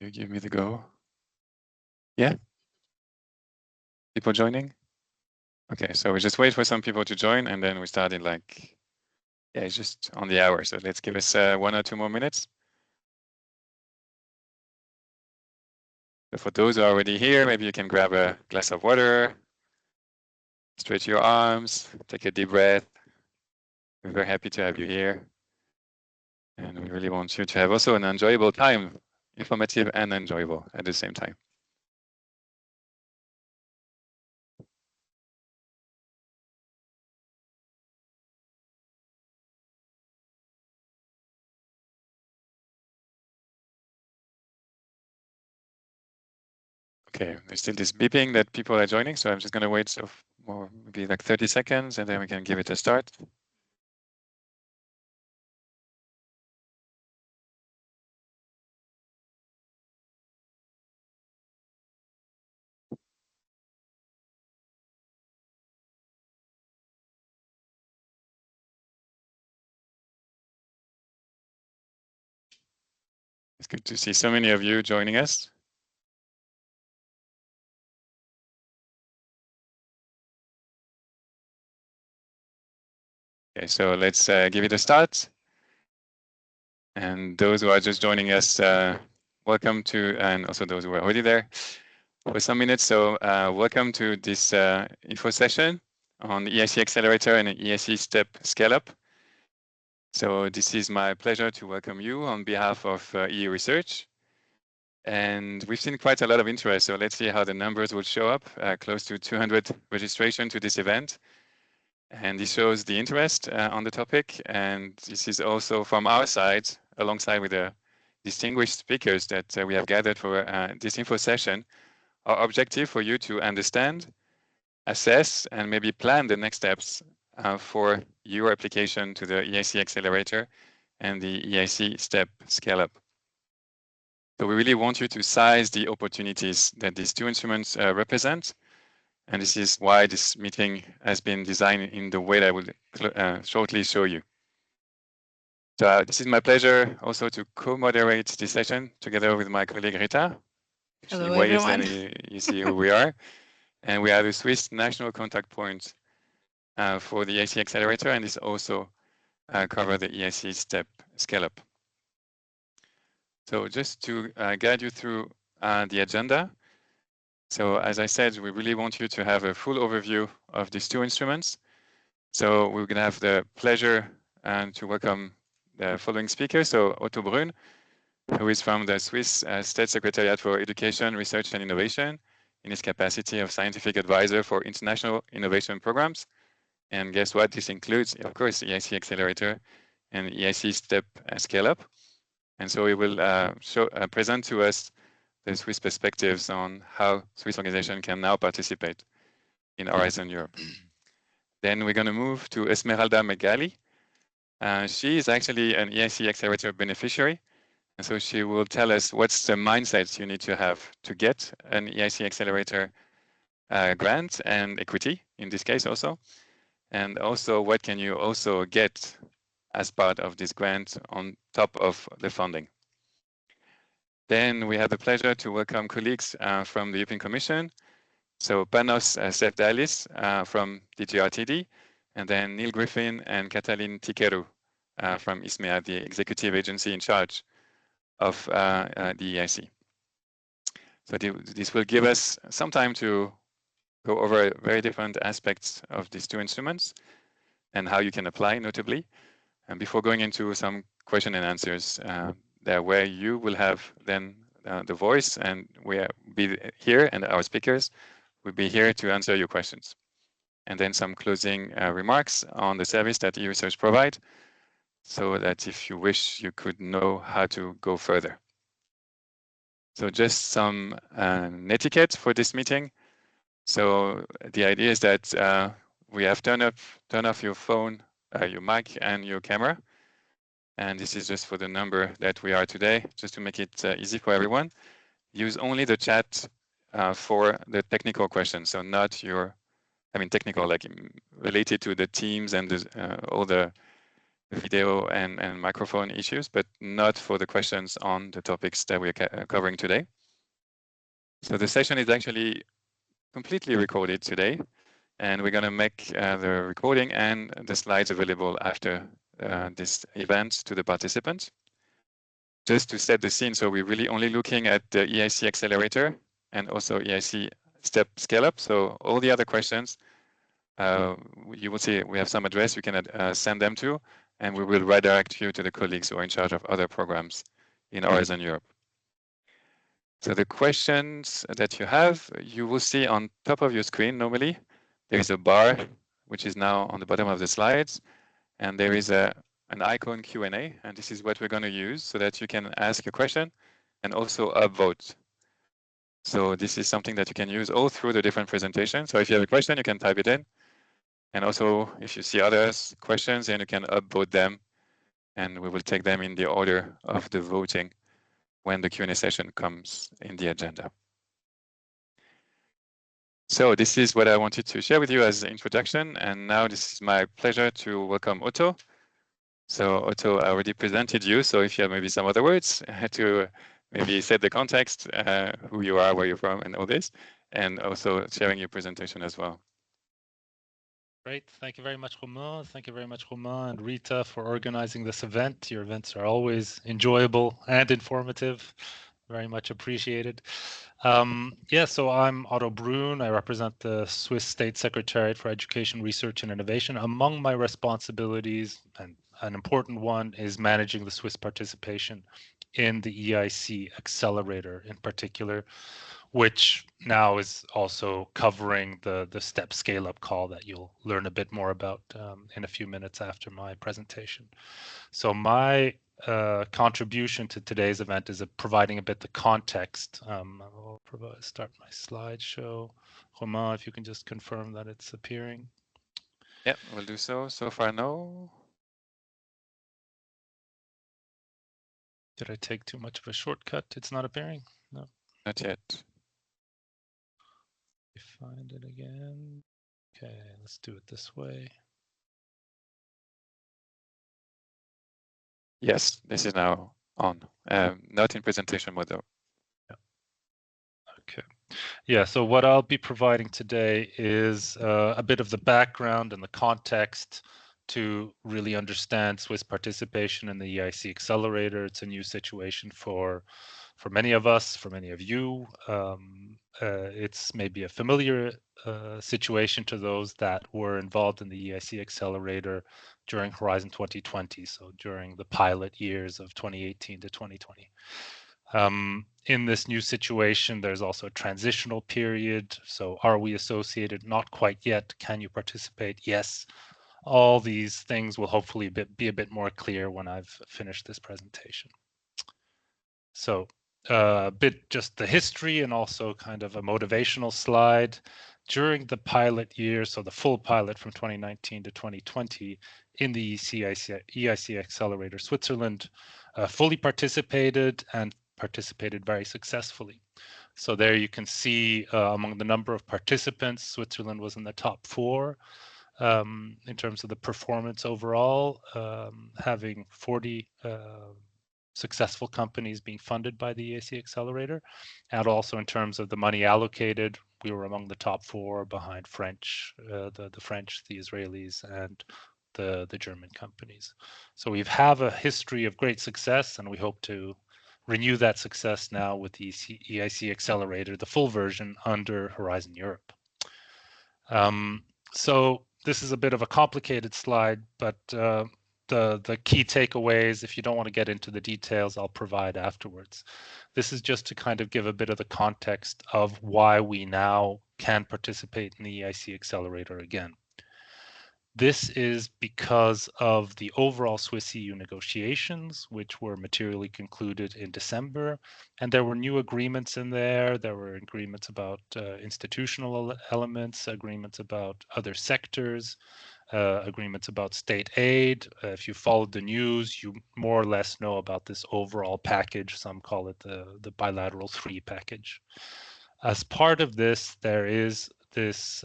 You give me the go. Yeah? People joining? Okay, so we just wait for some people to join and then we start in like, yeah, it's just on the hour. So let's give us 1 or 2 more minutes. So for those who are already here, maybe you can grab a glass of water, stretch your arms, take a deep breath. We're very happy to have you here. And we really want you to have also an enjoyable time, informative and enjoyable at the same time. Okay, there's still this beeping that people are joining, so I'm just going to wait more, maybe like 30 seconds, and then we can give it a start. It's good to see so many of you joining us. Okay, so let's give it a start. And those who are just joining us, welcome to, and also those who are already there for some minutes. So welcome to this info session on the EIC Accelerator and the EIC Step Scale Up. So this is my pleasure to welcome you on behalf of Euresearch. And we've seen quite a lot of interest. So let's see how the numbers will show up. Close to 200 registration to this event. And this shows the interest on the topic. And this is also from our side, alongside with the distinguished speakers that we have gathered for this info session, our objective for you to understand, assess, and maybe plan the next steps for your application to the EIC Accelerator and the EIC Step Scale Up. So we really want you to size the opportunities that these two instruments represent. And this is why this meeting has been designed in the way that I will shortly show you. So this is my pleasure also to co-moderate this session together with my colleague Rita. Hello, she waves everyone. and you see who we are. And we are the Swiss national contact point for the EIC Accelerator, and this also cover the EIC Step Scale Up. So just to guide you through the agenda. So as I said, we really want you to have a full overview of these two instruments. So we're going to have the pleasure to welcome the following speaker. So Otto Brunn, who is from the Swiss State Secretariat for Education, Research and Innovation in his capacity of scientific advisor for international innovation programs. And guess what? This includes, of course, EIC Accelerator and EIC Step Scale Up. And so he will present to us the Swiss perspectives on how Swiss organizations can now participate in Horizon Europe. Then we're going to move to Esmeralda Megali. She is actually an EIC Accelerator beneficiary. And so she will tell us what's the mindset you need to have to get an EIC Accelerator grant and equity, in this case also. And also, what can you also get as part of this grant on top of the funding? Then we have the pleasure to welcome colleagues from the European Commission. So Panos Sefdalis from DGRTD, and then Neil Griffin and Katalin Tikeru from ISMEA, the executive agency in charge of the EIC. So this will give us some time to go over very different aspects of these two instruments and how you can apply, notably. And before going into some question and answers, there where you will have then the voice, and we'll be here, and our speakers will be here to answer your questions. And then some closing remarks on the service that Euresearch provide, so that if you wish, you could know how to go further. So just some etiquette for this meeting. So the idea is that we have turn off your phone, your mic and your camera. And this is just for the number that we are today, just to make it easy for everyone. Use only the chat for the technical questions. So not your, technical, like related to the teams and all the video and microphone issues, but not for the questions on the topics that we're covering today. So the session is actually completely recorded today, and we're going to make the recording and the slides available after this event to the participants. Just to set the scene, so we're really only looking at the EIC Accelerator and also EIC Step Scale Up. So all the other questions, you will see we have some address you can send them to, and we will redirect you to the colleagues who are in charge of other programs in Horizon Europe. So the questions that you have, you will see on top of your screen normally. There is a bar, which is now on the bottom of the slides, and there is an icon Q&A, and this is what we're going to use so that you can ask a question and also upvote. So this is something that you can use all through the different presentations. So if you have a question, you can type it in. And also, if you see others' questions, then you can upvote them, and we will take them in the order of the voting when the Q&A session comes in the agenda. So this is what I wanted to share with you as an introduction. And now this is my pleasure to welcome Otto. So Otto, I already presented you. So if you have maybe some other words to maybe set the context, who you are, where you're from, and all this, and also sharing your presentation as well. Great. Thank you very much, Romain. Thank you very much, Romain and Rita, for organizing this event. Your events are always enjoyable and informative. Very much appreciated. Yeah, so I'm Otto Brun. I represent the Swiss State Secretariat for Education, Research and Innovation. Among my responsibilities, and an important one, is managing the Swiss participation in the EIC Accelerator in particular, which now is also covering the step scale up call that you'll learn a bit more about in a few minutes after my presentation. So my contribution to today's event is providing a bit the context. I'll start my slideshow. Romain, if you can just confirm that it's appearing. Yeah, we'll do so. So far, no. Did I take too much of a shortcut? It's not appearing? No. Not yet. Find it again. Okay, let's do it this way. Yes, this is now on. Not in presentation mode though. Yeah. Okay. Yeah, so what I'll be providing today is a bit of the background and the context to really understand Swiss participation in the EIC Accelerator. It's a new situation for many of us, for many of you. It's maybe a familiar situation to those that were involved in the EIC Accelerator during Horizon 2020, so during the pilot years of 2018 to 2020. In this new situation, there's also a transitional period. So are we associated? Not quite yet. Can you participate? Yes. All these things will hopefully be a bit more clear when I've finished this presentation. So a bit just the history and also kind of a motivational slide. During the pilot year, so the full pilot from 2019 to 2020 in the EIC Accelerator Switzerland, fully participated and participated very successfully. So there you can see among the number of participants, Switzerland was in the top 4 in terms of the performance overall, having 40 successful companies being funded by the EIC Accelerator, and also in terms of the money allocated, we were among the top 4 behind French, the French, the Israelis, and the German companies. So we have a history of great success, and we hope to renew that success now with the EIC Accelerator, the full version under Horizon Europe. So this is a bit of a complicated slide, but the key takeaways, if you don't want to get into the details, I'll provide afterwards. This is just to kind of give a bit of the context of why we now can participate in the EIC Accelerator again. This is because of the overall Swiss EU negotiations, which were materially concluded in December. And there were new agreements in there. There were agreements about institutional elements, agreements about other sectors, agreements about state aid. If you followed the news, you more or less know about this overall package. Some call it the bilateral 3 package. As part of this, there is this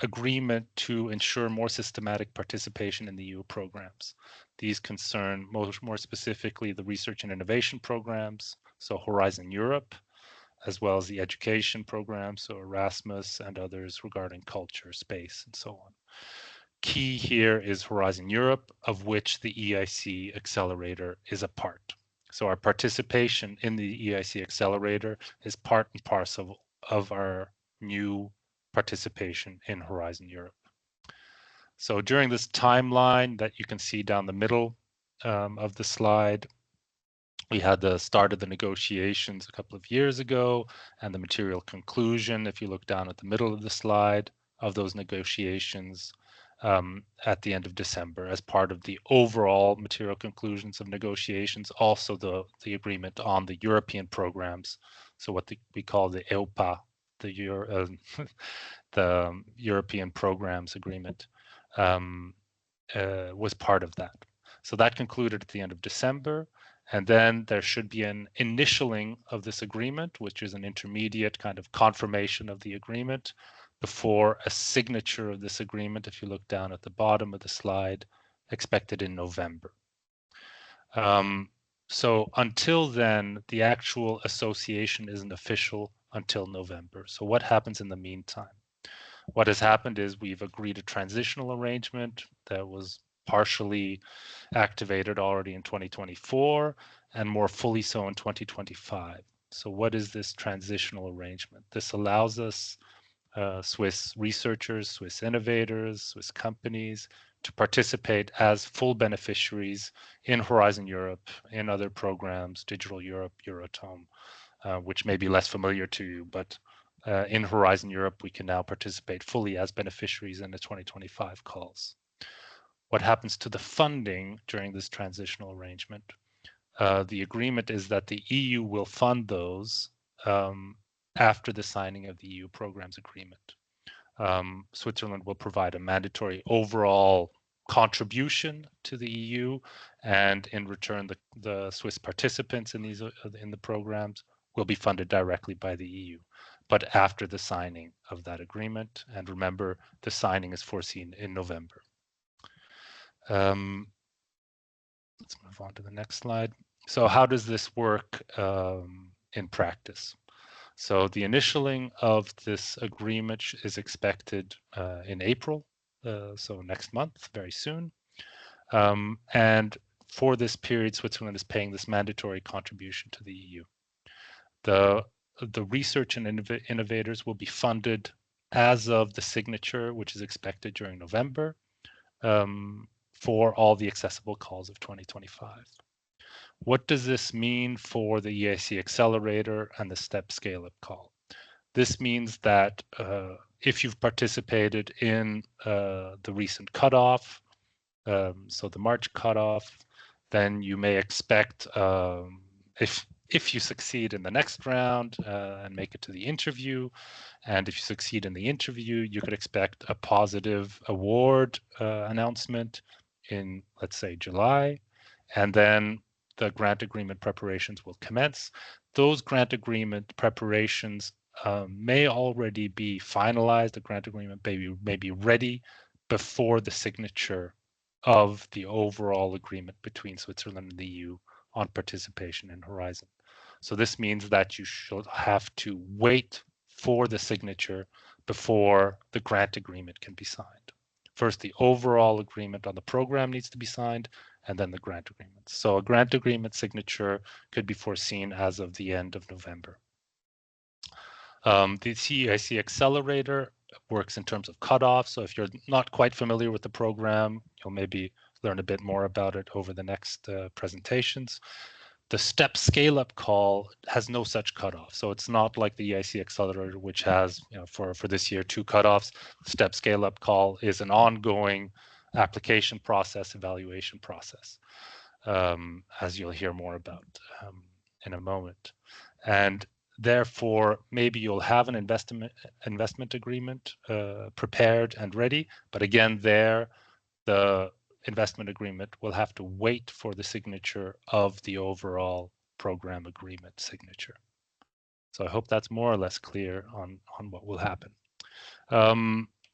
agreement to ensure more systematic participation in the EU programs. These concern more specifically the research and innovation programs, so Horizon Europe, as well as the education programs, so Erasmus and others regarding culture, space, and so on. Key here is Horizon Europe, of which the EIC Accelerator is a part. So our participation in the EIC Accelerator is part and parcel of our new participation in Horizon Europe. So during this timeline that you can see down the middle of the slide, we had the start of the negotiations a couple of years ago and the material conclusion, if you look down at the middle of the slide, of those negotiations at the end of December as part of the overall material conclusions of negotiations, also the agreement on the European programs, so what we call the EUPA, the European Programs Agreement, was part of that. So that concluded at the end of December. And then there should be an initialing of this agreement, which is an intermediate kind of confirmation of the agreement before a signature of this agreement, if you look down at the bottom of the slide, expected in November. So until then, the actual association isn't official until November. So what happens in the meantime? What has happened is we've agreed a transitional arrangement that was partially activated already in 2024 and more fully so in 2025. So what is this transitional arrangement? This allows us, Swiss researchers, Swiss innovators, Swiss companies, to participate as full beneficiaries in Horizon Europe, in other programs, Digital Europe, Euratom, which may be less familiar to you, but in Horizon Europe, we can now participate fully as beneficiaries in the 2025 calls. What happens to the funding during this transitional arrangement? The agreement is that the EU will fund those after the signing of the EU programs agreement. Switzerland will provide a mandatory overall contribution to the EU, and in return, the Swiss participants in the programs will be funded directly by the EU, but after the signing of that agreement. And remember, the signing is foreseen in November. Let's move on to the next slide. So how does this work in practice? So the initialing of this agreement is expected in April, so next month, very soon. And for this period, Switzerland is paying this mandatory contribution to the EU. The research and innovators will be funded as of the signature, which is expected during November, for all the accessible calls of 2025. What does this mean for the EIC Accelerator and the STEP Scale-Up call? This means that if you've participated in the recent cutoff, so the March cutoff, then you may expect, if you succeed in the next round and make it to the interview, and if you succeed in the interview, you could expect a positive award announcement in, let's say, July, and then the grant agreement preparations will commence. Those grant agreement preparations may already be finalized. The grant agreement may be ready before the signature of the overall agreement between Switzerland and the EU on participation in Horizon. So this means that you should have to wait for the signature before the grant agreement can be signed. First, the overall agreement on the program needs to be signed, and then the grant agreement. So a grant agreement signature could be foreseen as of the end of November. The EIC Accelerator works in terms of cutoff. So if you're not quite familiar with the program, you'll maybe learn a bit more about it over the next presentations. The STEP Scale-Up call has no such cutoff. So it's not like the EIC Accelerator, which has, for this year, 2 cutoffs. STEP Scale-Up call is an ongoing application process, evaluation process, as you'll hear more about in a moment. And therefore, maybe you'll have an investment agreement prepared and ready. But again, the investment agreement will have to wait for the signature of the overall program agreement signature. So I hope that's more or less clear on what will happen.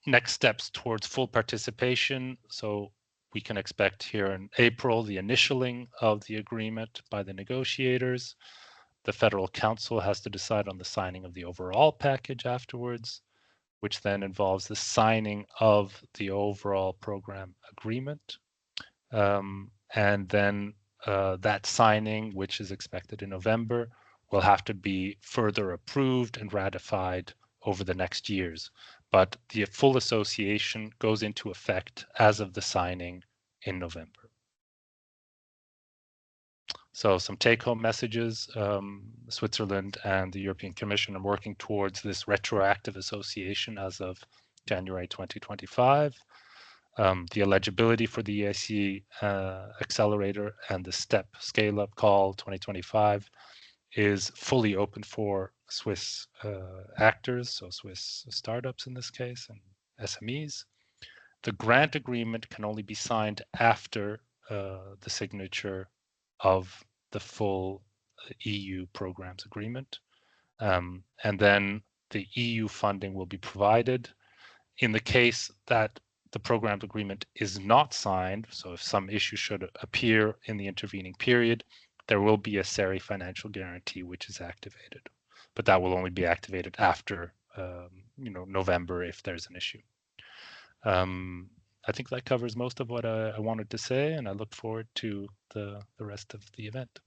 next steps towards full participation. So we can expect here in April the initialing of the agreement by the negotiators. The Federal Council has to decide on the signing of the overall package afterwards, which then involves the signing of the overall program agreement. And then that signing, which is expected in November, will have to be further approved and ratified over the next years. But the full association goes into effect as of the signing in November. So some take-home messages. Switzerland and the European Commission are working towards this retroactive association as of January 2025. The eligibility for the EIC Accelerator and the STEP Scale-Up Call 2025 is fully open for Swiss actors, so Swiss startups in this case, and SMEs. The grant agreement can only be signed after the signature of the full EU programs agreement. And then the EU funding will be provided. In the case that the program agreement is not signed, so if some issue should appear in the intervening period, there will be a SERI financial guarantee which is activated, but that will only be activated after November if there's an issue. I think that covers most of what I wanted to say, and I look forward to the rest of the event.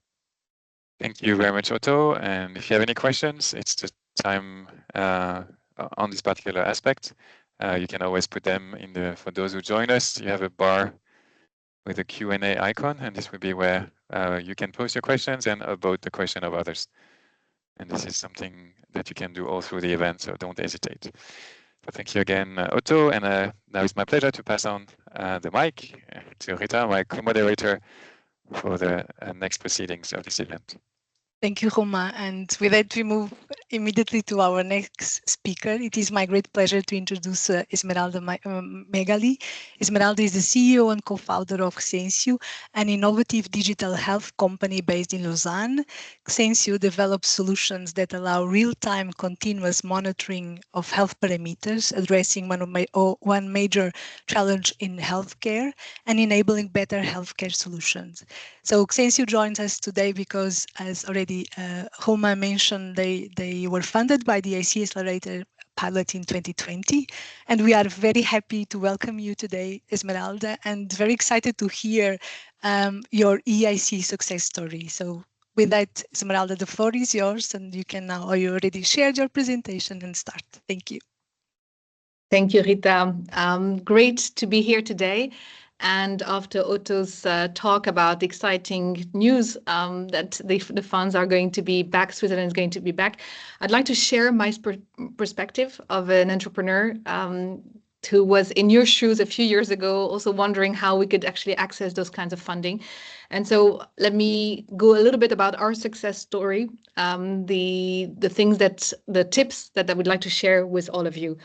Thank you very much, Otto. And if you have any questions, it's the time on this particular aspect. You can always put them in for those who join us, you have a bar with a Q&A icon, and this will be where you can post your questions and about the question of others. And this is something that you can do all through the event, so don't hesitate. So thank you again, Otto, and now it's my pleasure to pass on the mic to Rita, my co-moderator, for the next proceedings of this event. Thank you, Roma. And with that, we move immediately to our next speaker. It is my great pleasure to introduce Esmeralda Megali. Esmeralda is the CEO and co-founder of Xensio, an innovative digital health company based in Lausanne. Xensio develops solutions that allow real-time continuous monitoring of health parameters, addressing one major challenge in healthcare and enabling better healthcare solutions. So Xensio joins us today because, as already Roma mentioned, they were funded by the EIC Accelerator pilot in 2020. And we are very happy to welcome you today, Esmeralda, and very excited to hear your EIC success story. So with that, Esmeralda, the floor is yours, and you can now, or you already shared your presentation, and start. Thank you. Thank you, Rita. Great to be here today. And after Otto's talk about the exciting news that the funds are going to be back, Switzerland is going to be back, I'd like to share my perspective of an entrepreneur who was in your shoes a few years ago, also wondering how we could actually access those kinds of funding. And so let me go a little bit about our success story, the things the tips that I would like to share with all of you.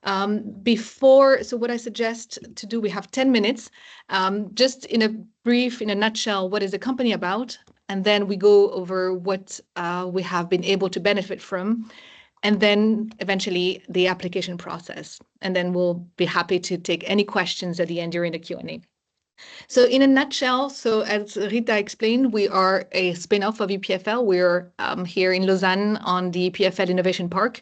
So what I suggest to do, we have 10 minutes, just in a nutshell, what is the company about? And then we go over what we have been able to benefit from, and then eventually the application process. And then we'll be happy to take any questions at the end during the Q&A. So in a nutshell, so as Rita explained, we are a spin-off of EPFL. We're here in Lausanne on the EPFL Innovation Park.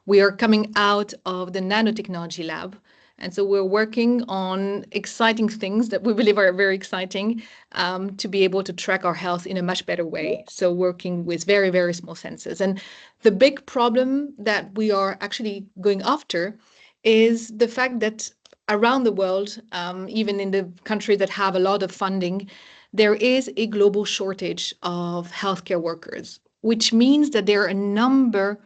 We are coming out of the nanotechnology lab. And so we're working on exciting things that we believe are very exciting to be able to track our health in a much better way. So working with very, very small sensors. And the big problem that we are actually going after is the fact that around the world, even in the countries that have a lot of funding, there is a global shortage of healthcare workers, which means that there are a number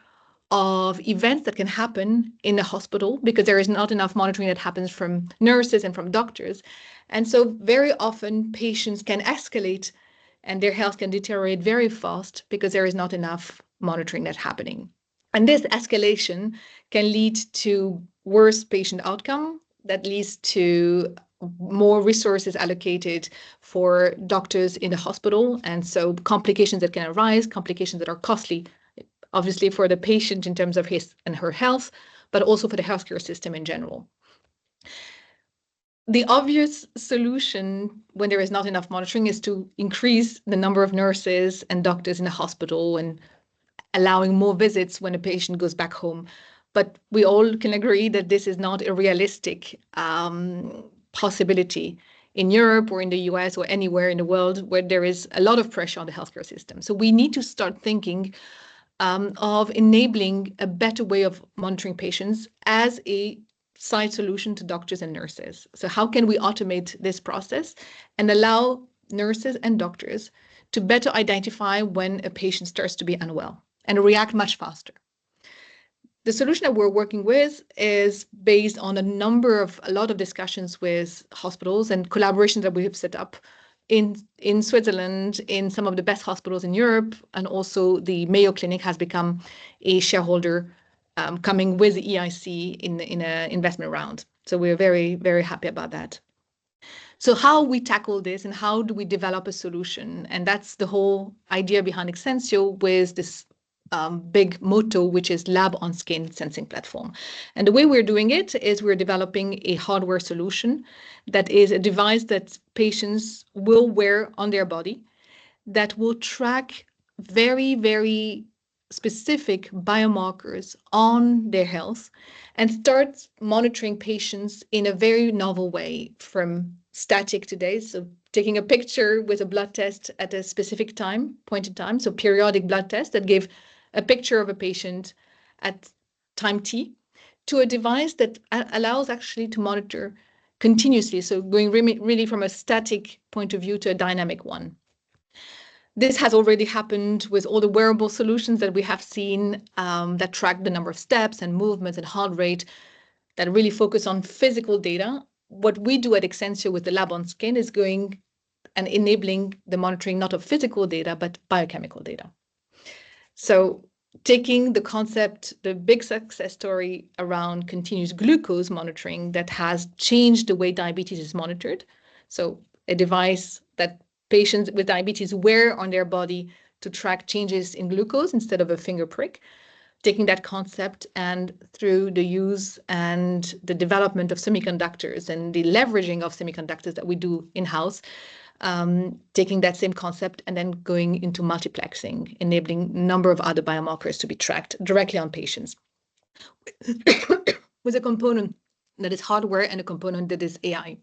of events that can happen in the hospital because there is not enough monitoring that happens from nurses and from doctors. And so very often patients can escalate and their health can deteriorate very fast because there is not enough monitoring that's happening. And this escalation can lead to worse patient outcome that leads to more resources allocated for doctors in the hospital. And so complications that can arise, complications that are costly, obviously for the patient in terms of his and her health, but also for the healthcare system in general. The obvious solution when there is not enough monitoring is to increase the number of nurses and doctors in the hospital and allowing more visits when a patient goes back home. But we all can agree that this is not a realistic possibility in Europe or in the US or anywhere in the world where there is a lot of pressure on the healthcare system. So we need to start thinking of enabling a better way of monitoring patients as a side solution to doctors and nurses. So how can we automate this process and allow nurses and doctors to better identify when a patient starts to be unwell and react much faster? The solution that we're working with is based on a lot of discussions with hospitals and collaborations that we have set up in Switzerland, in some of the best hospitals in Europe, and also the Mayo Clinic has become a shareholder coming with the EIC in an investment round. So we're very, very happy about that. So how we tackle this and how do we develop a solution? And that's the whole idea behind Exensio with this big motto, which is Lab on Skin Sensing Platform. And the way we're doing it is we're developing a hardware solution that is a device that patients will wear on their body that will track very, very specific biomarkers on their health and start monitoring patients in a very novel way, from static today, so taking a picture with a blood test at a specific point in time, so periodic blood test that give a picture of a patient at time t, to a device that allows actually to monitor continuously, so going really from a static point of view to a dynamic one. This has already happened with all the wearable solutions that we have seen that track the number of steps and movements and heart rate that really focus on physical data. What we do at Exensio with the Lab on Skin is going and enabling the monitoring not of physical data, but biochemical data. So taking the concept, the big success story around continuous glucose monitoring that has changed the way diabetes is monitored. So a device that patients with diabetes wear on their body to track changes in glucose instead of a finger prick. Taking that concept and through the use and the development of semiconductors and the leveraging of semiconductors that we do in-house, taking that same concept and then going into multiplexing, enabling a number of other biomarkers to be tracked directly on patients with a component that is hardware and a component that is AI.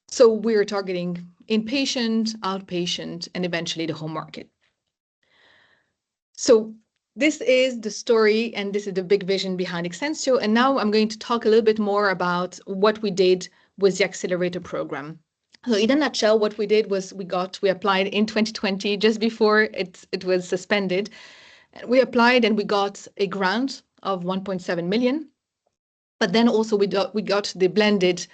So we're targeting inpatient, outpatient, and eventually the home market. So this is the story, and this is the big vision behind Exensio. And now I'm going to talk a little bit more about what we did with the Accelerator program. So in a nutshell, what we did was we applied in 2020, just before it was suspended. We applied and we got a grant of 1.7 million. But then also we got the blended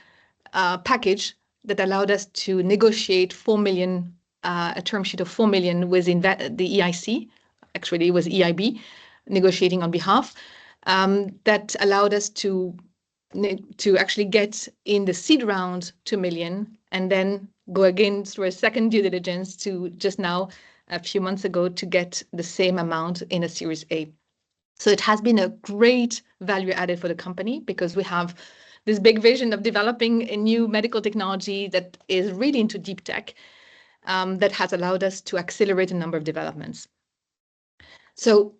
package that allowed us to negotiate 4 million, a term sheet of 4 million with the EIC. Actually, it was EIB negotiating on behalf. That allowed us to actually get in the seed round 2 million and then go again through a second due diligence to just now, a few months ago, to get the same amount in a Series A. So it has been a great value added for the company because we have this big vision of developing a new medical technology that is really into deep tech that has allowed us to accelerate a number of developments. So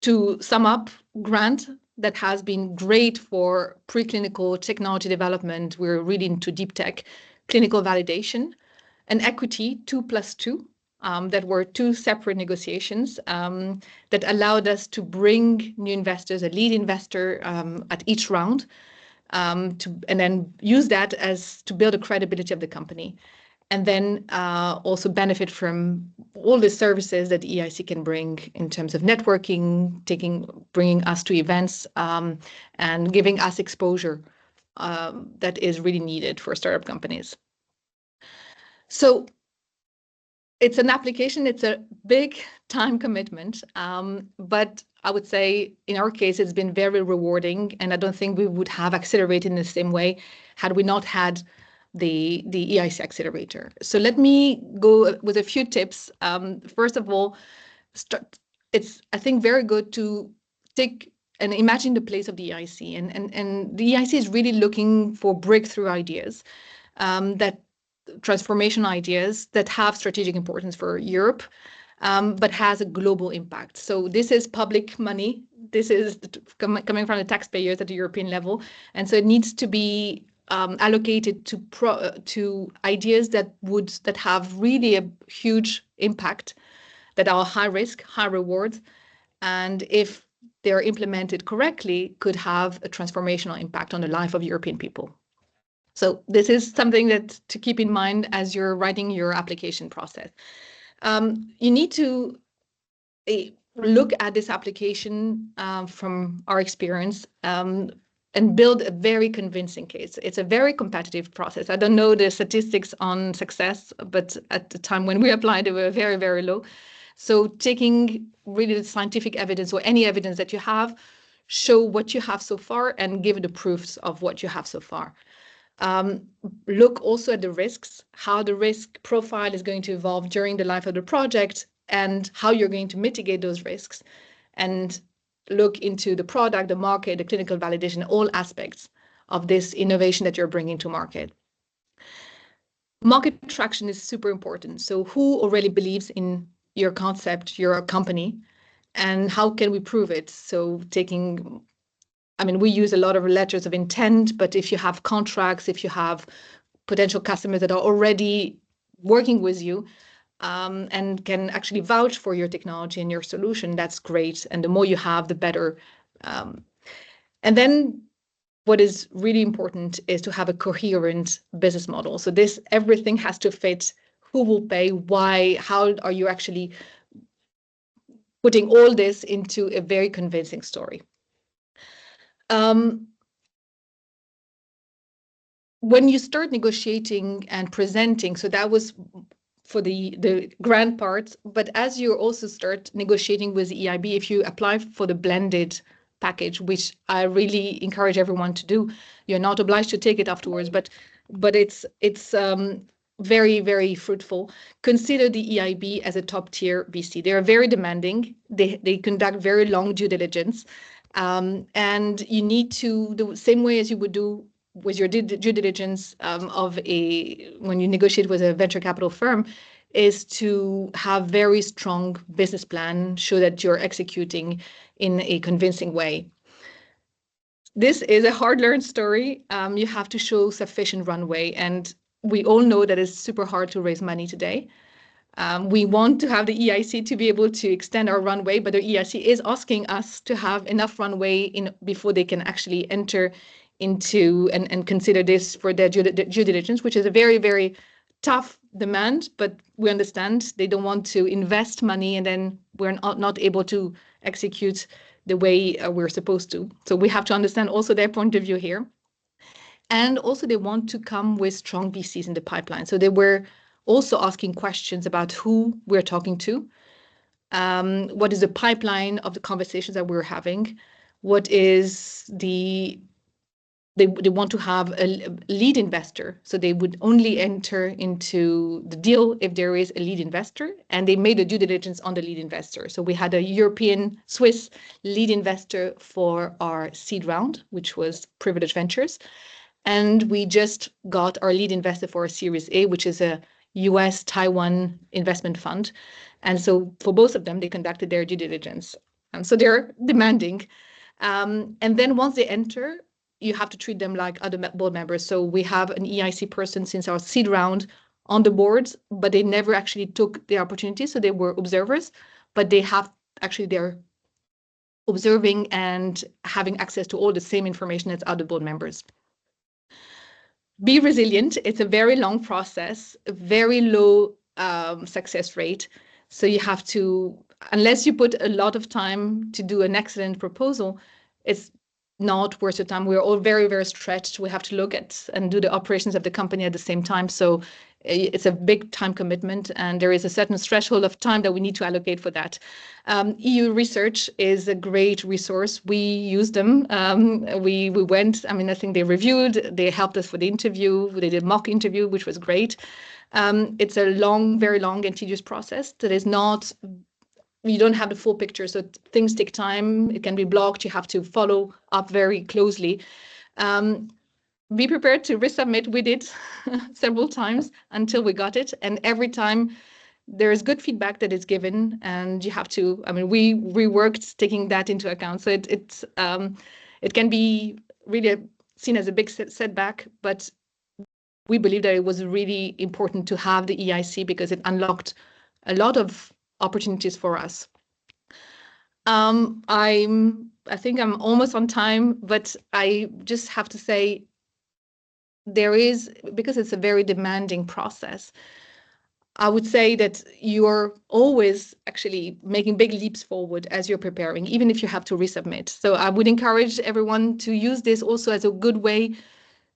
to sum up, grant that has been great for preclinical technology development. We're really into deep tech, clinical validation, and equity 2+2. That were two separate negotiations that allowed us to bring new investors, a lead investor at each round, and then use that as to build a credibility of the company. And then also benefit from all the services that EIC can bring in terms of networking, bringing us to events, and giving us exposure that is really needed for startup companies. So it's an application, it's a big time commitment, but I would say in our case, it's been very rewarding, and I don't think we would have accelerated in the same way had we not had the EIC Accelerator. So let me go with a few tips. First of all, it's, I think, very good to take and imagine the place of the EIC. And the EIC is really looking for breakthrough ideas, that transformation ideas that have strategic importance for Europe, but has a global impact. So this is public money. This is coming from the taxpayers at the European level. And so it needs to be allocated to ideas that have really a huge impact, that are high risk, high reward, and if they're implemented correctly, could have a transformational impact on the life of European people. So this is something that to keep in mind as you're writing your application process. You need to look at this application from our experience and build a very convincing case. It's a very competitive process. I don't know the statistics on success, but at the time when we applied, they were very, very low. So taking really the scientific evidence or any evidence that you have, show what you have so far and give the proofs of what you have so far. Look also at the risks, how the risk profile is going to evolve during the life of the project and how you're going to mitigate those risks, and look into the product, the market, the clinical validation, all aspects of this innovation that you're bringing to market. Market traction is super important. So who already believes in your concept, your company, and how can we prove it? So we use a lot of letters of intent, but if you have contracts, if you have potential customers that are already working with you and can actually vouch for your technology and your solution, that's great. And the more you have, the better. And then what is really important is to have a coherent business model. So everything has to fit. Who will pay? Why? How are you actually putting all this into a very convincing story? When you start negotiating and presenting, so that was for the grant part, but as you also start negotiating with the EIB, if you apply for the blended package, which I really encourage everyone to do, you're not obliged to take it afterwards, but it's very, very fruitful. Consider the EIB as a top tier VC. They are very demanding. They conduct very long due diligence. And you need to, the same way as you would do with your due diligence when you negotiate with a venture capital firm, is to have very strong business plan, show that you're executing in a convincing way. This is a hard-learned story. You have to show sufficient runway, and we all know that it's super hard to raise money today. We want to have the EIC to be able to extend our runway, but the EIC is asking us to have enough runway before they can actually enter into and consider this for their due diligence, which is a very, very tough demand, but we understand they don't want to invest money and then we're not able to execute the way we're supposed to. So we have to understand also their point of view here. And also they want to come with strong VCs in the pipeline. So they were also asking questions about who we're talking to, what is the pipeline of the conversations that we're having, what is they want to have a lead investor. So they would only enter into the deal if there is a lead investor, and they made a due diligence on the lead investor. So we had a European Swiss lead investor for our seed round, which was Privileged Ventures. And we just got our lead investor for a Series A, which is a US Taiwan investment fund. And so for both of them, they conducted their due diligence. And so they're demanding. And then once they enter, you have to treat them like other board members. So we have an EIC person since our seed round on the board, but they never actually took the opportunity. So they were observers, but they're observing and having access to all the same information as other board members. Be resilient. It's a very long process, a very low success rate. So you have to, unless you put a lot of time to do an excellent proposal, it's not worth the time. We're all very, very stretched. We have to look at and do the operations of the company at the same time. So it's a big time commitment, and there is a certain threshold of time that we need to allocate for that. Euresearch is a great resource. We use them. We went, I think they reviewed, they helped us for the interview. They did a mock interview, which was great. It's a long, very long and tedious process that is not you don't have the full picture. So things take time. It can be blocked. You have to follow up very closely. Be prepared to resubmit. We did several times until we got it. And every time there is good feedback that is given, and you have to, I mean, we reworked taking that into account. So it can be really seen as a big setback, but we believe that it was really important to have the EIC because it unlocked a lot of opportunities for us. I think I'm almost on time, but I just have to say because it's a very demanding process, I would say that you're always actually making big leaps forward as you're preparing, even if you have to resubmit. So I would encourage everyone to use this also as a good way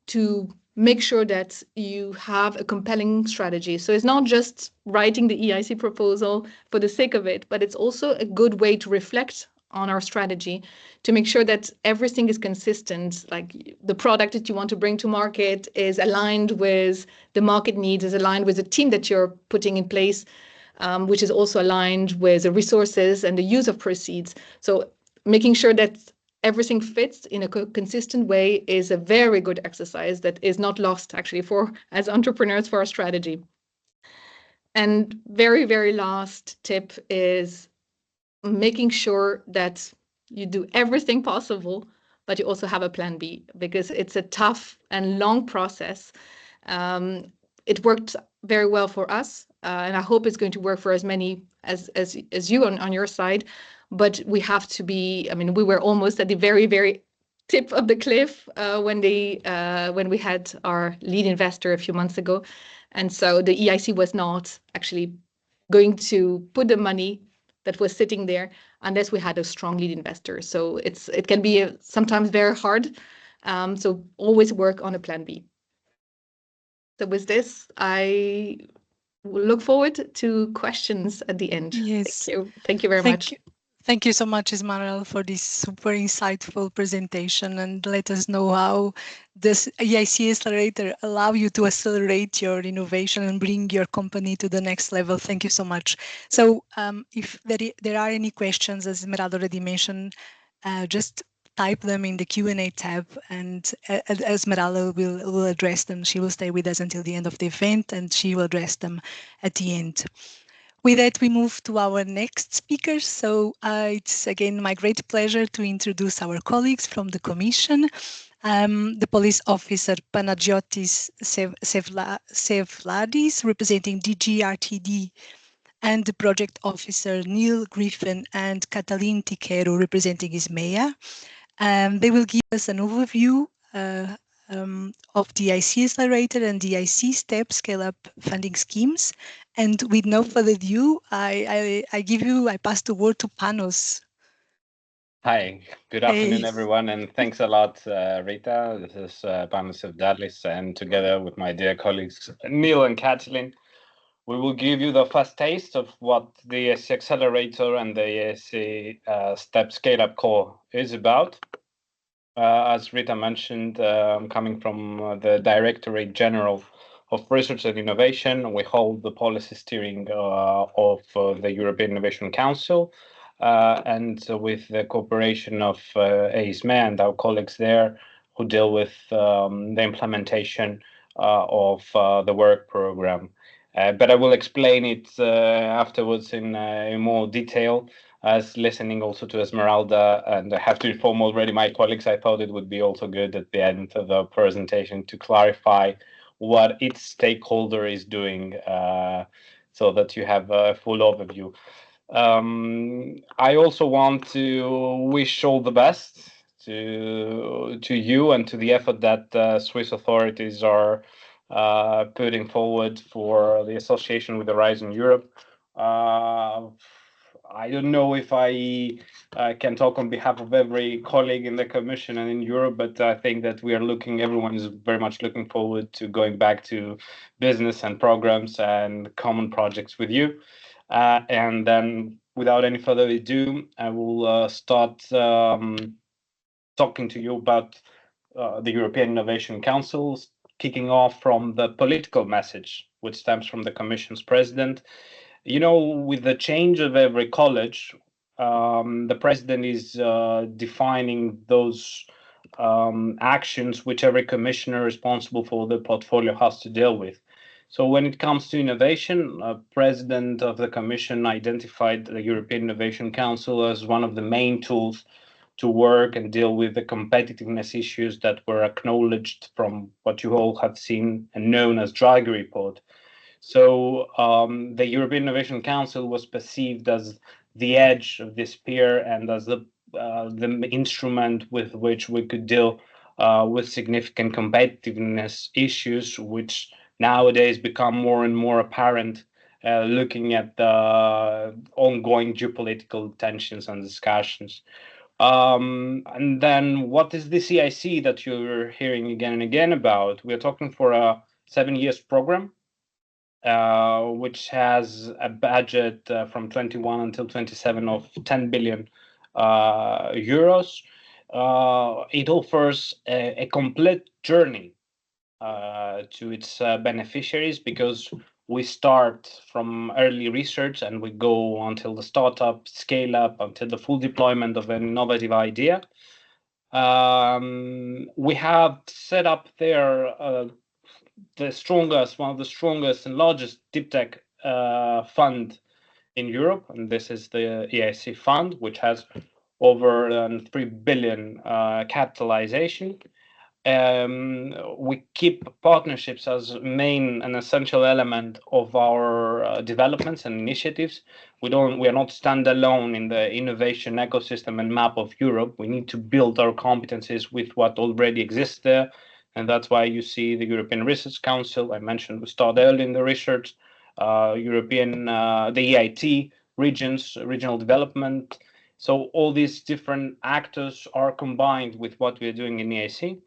to make sure that you have a compelling strategy. So it's not just writing the EIC proposal for the sake of it, but it's also a good way to reflect on our strategy to make sure that everything is consistent, like the product that you want to bring to market is aligned with the market needs, is aligned with the team that you're putting in place, which is also aligned with the resources and the use of proceeds. So making sure that everything fits in a consistent way is a very good exercise that is not lost actually as entrepreneurs for our strategy. And very, very last tip is making sure that you do everything possible, but you also have a plan B, because it's a tough and long process. It worked very well for us, and I hope it's going to work for as many as you on your side. But we have to be, I mean, we were almost at the very, very tip of the cliff when we had our lead investor a few months ago. And so the EIC was not actually going to put the money that was sitting there unless we had a strong lead investor. So it can be sometimes very hard. So always work on a plan B. So with this, I look forward to questions at the end. Yes. Thank you. Thank you very much. Thank you so much, Esmeralda, for this super insightful presentation, and let us know how this EIC Accelerator allow you to accelerate your innovation and bring your company to the next level. Thank you so much. So if there are any questions, as Esmeralda already mentioned, just type them in the Q&A tab, and Esmeralda will address them. She will stay with us until the end of the event, and she will address them at the end. With that, we move to our next speaker. So it's again my great pleasure to introduce our colleagues from the Commission. The police officer Panagiotis Sevladis, representing DG RTD, and the project officer Neil Griffin and Katalin Tikero, representing ISMEA. They will give us an overview of the EIC Accelerator and the EIC STEP Scale-Up funding schemes. And with no further ado, I pass the word to Panos. Hi, good afternoon, everyone, and thanks a lot, Rita. This is Panos Sevladis, and together with my dear colleagues Neil and Katalin, we will give you the first taste of what the EIC Accelerator and the EIC STEP Scale-Up Core is about. As Rita mentioned, I'm coming from the Directorate General of Research and Innovation. We hold the policy steering of the European Innovation Council, and with the cooperation of EISME and our colleagues there who deal with the implementation of the work program. But I will explain it afterwards in more detail. As listening also to Esmeralda, and I have to inform already my colleagues, I thought it would be also good at the end of the presentation to clarify what each stakeholder is doing, so that you have a full overview. I also want to wish all the best to you and to the effort that Swiss authorities are putting forward for the association with Horizon Europe. I don't know if I can talk on behalf of every colleague in the Commission and in Europe, but I think that everyone is very much looking forward to going back to business and programs and common projects with you. And then, without any further ado, I will start talking to you about the European Innovation Council, kicking off from the political message, which stems from the Commission's President, You know, with the change of every college, the president is defining those actions which every commissioner responsible for the portfolio has to deal with. So when it comes to innovation, president of the commission identified the European Innovation Council as one of the main tools to work and deal with the competitiveness issues that were acknowledged from what you all have seen and known as Draghi report. So the European Innovation Council was perceived as the edge of this spear and as the instrument with which we could deal with significant competitiveness issues, which nowadays become more and more apparent looking at the ongoing geopolitical tensions and discussions. And then what is this EIC that you're hearing again and again about? We're talking for a 7 years program, which has a budget from 21 until 27 of 10 billion euros. It offers a complete journey to its beneficiaries, because we start from early research and we go until the startup, scale up, until the full deployment of an innovative idea. We have set up there one of the strongest and largest deep tech fund in Europe, and this is the EIC fund, which has over 3 billion capitalization. We keep partnerships as main and essential element of our developments and initiatives. We are not standalone in the innovation ecosystem and map of Europe. We need to build our competencies with what already exists there. And that's why you see the European Research Council. I mentioned we start early in the research, the EIT, regional development. So all these different actors are combined with what we're doing in EIC.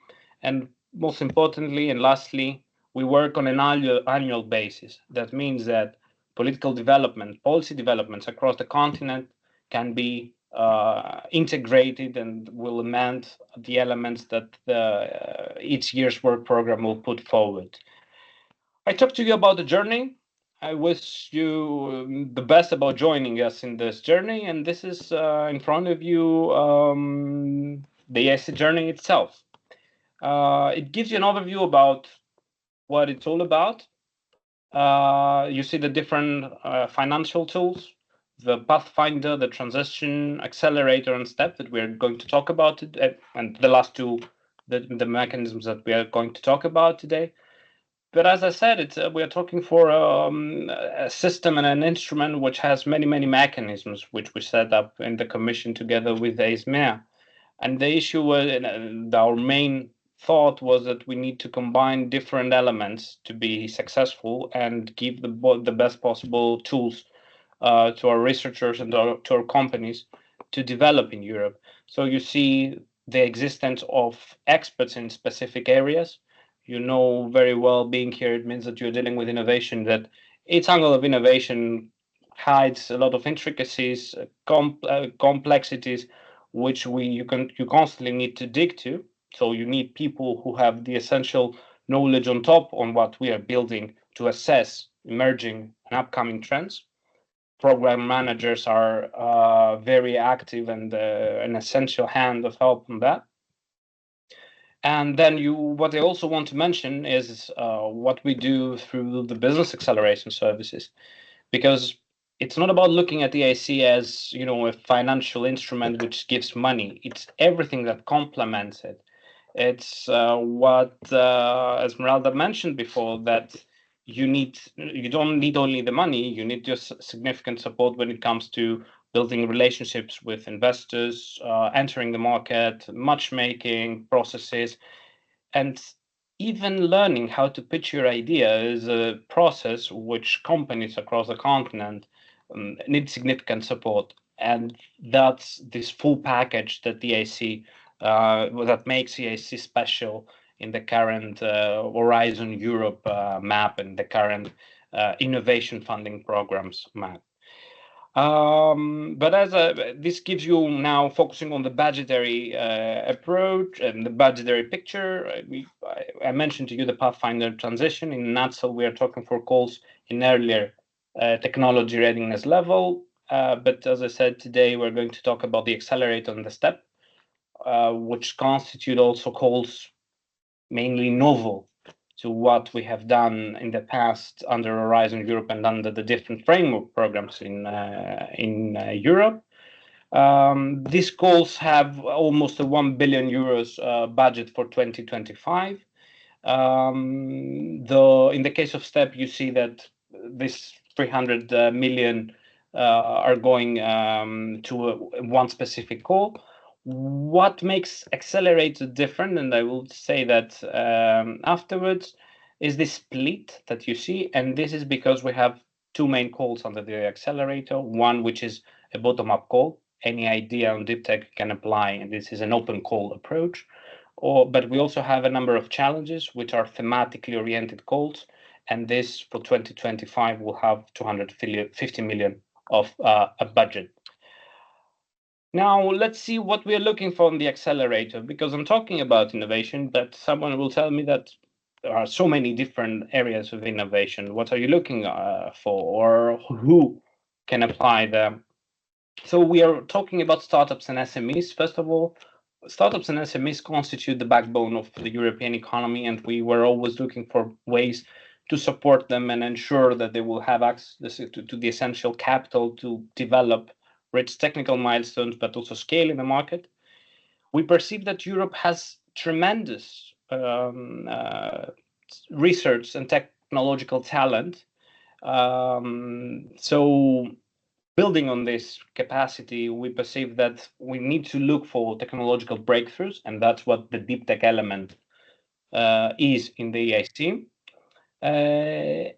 And most importantly, and lastly, we work on an annual basis. That means that political development, policy developments across the continent can be integrated and will amend the elements that each year's work program will put forward. I talked to you about the journey. I wish you the best about joining us in this journey. And this is in front of you, the EIC journey itself. It gives you an overview about what it's all about. You see the different financial tools, the Pathfinder, the Transition Accelerator and STEP that we're going to talk about today, and the last two, the mechanisms that we are going to talk about today. But as I said, we are talking for a system and an instrument which has many mechanisms, which we set up in the Commission together with ASMER. And the issue was, our main thought was that we need to combine different elements to be successful and give the best possible tools to our researchers and to our companies to develop in Europe. So you see the existence of experts in specific areas. You know very well, being here, it means that you're dealing with innovation, that its angle of innovation hides a lot of intricacies, complexities, which you constantly need to dig to. So you need people who have the essential knowledge on top on what we are building to assess emerging and upcoming trends. Program managers are very active and an essential hand of help on that. And then what I also want to mention is what we do through the business acceleration services, because it's not about looking at the EIC as, a financial instrument which gives money. It's everything that complements it. It's what Esmeralda mentioned before, that you don't need only the money, you need just significant support when it comes to building relationships with investors, entering the market, matchmaking processes, and even learning how to pitch your idea is a process which companies across the continent need significant support. And that's this full package that the EIC, that makes EIC special in the current Horizon Europe map and the current innovation funding programs map. But this gives you now focusing on the budgetary approach and the budgetary picture. I mentioned to you the Pathfinder transition. In a nutshell, we are talking for calls in earlier technology readiness level. But as I said, today we're going to talk about the accelerator and the step, which constitute also calls mainly novel to what we have done in the past under Horizon Europe and under the different framework programs in Europe. These calls have almost a 1 billion euros budget for 2025. In the case of STEP, you see that this 300 million are going to one specific call. What makes Accelerator different, and I will say that afterwards, is this split that you see, and this is because we have two main calls under the Accelerator. One, which is a bottom-up call. Any idea on deep tech can apply, and this is an open call approach. But we also have a number of challenges, which are thematically oriented calls, and this for 2025 will have 250 million of a budget. Now, let's see what we are looking for in the accelerator, because I'm talking about innovation, but someone will tell me that there are so many different areas of innovation. What are you looking for, or who can apply them? So we are talking about startups and SMEs. First of all, startups and SMEs constitute the backbone of the European economy, and we were always looking for ways to support them and ensure that they will have access to the essential capital to develop rich technical milestones, but also scale in the market. We perceive that Europe has tremendous research and technological talent. So building on this capacity, we perceive that we need to look for technological breakthroughs, and that's what the deep tech element is in the EIC.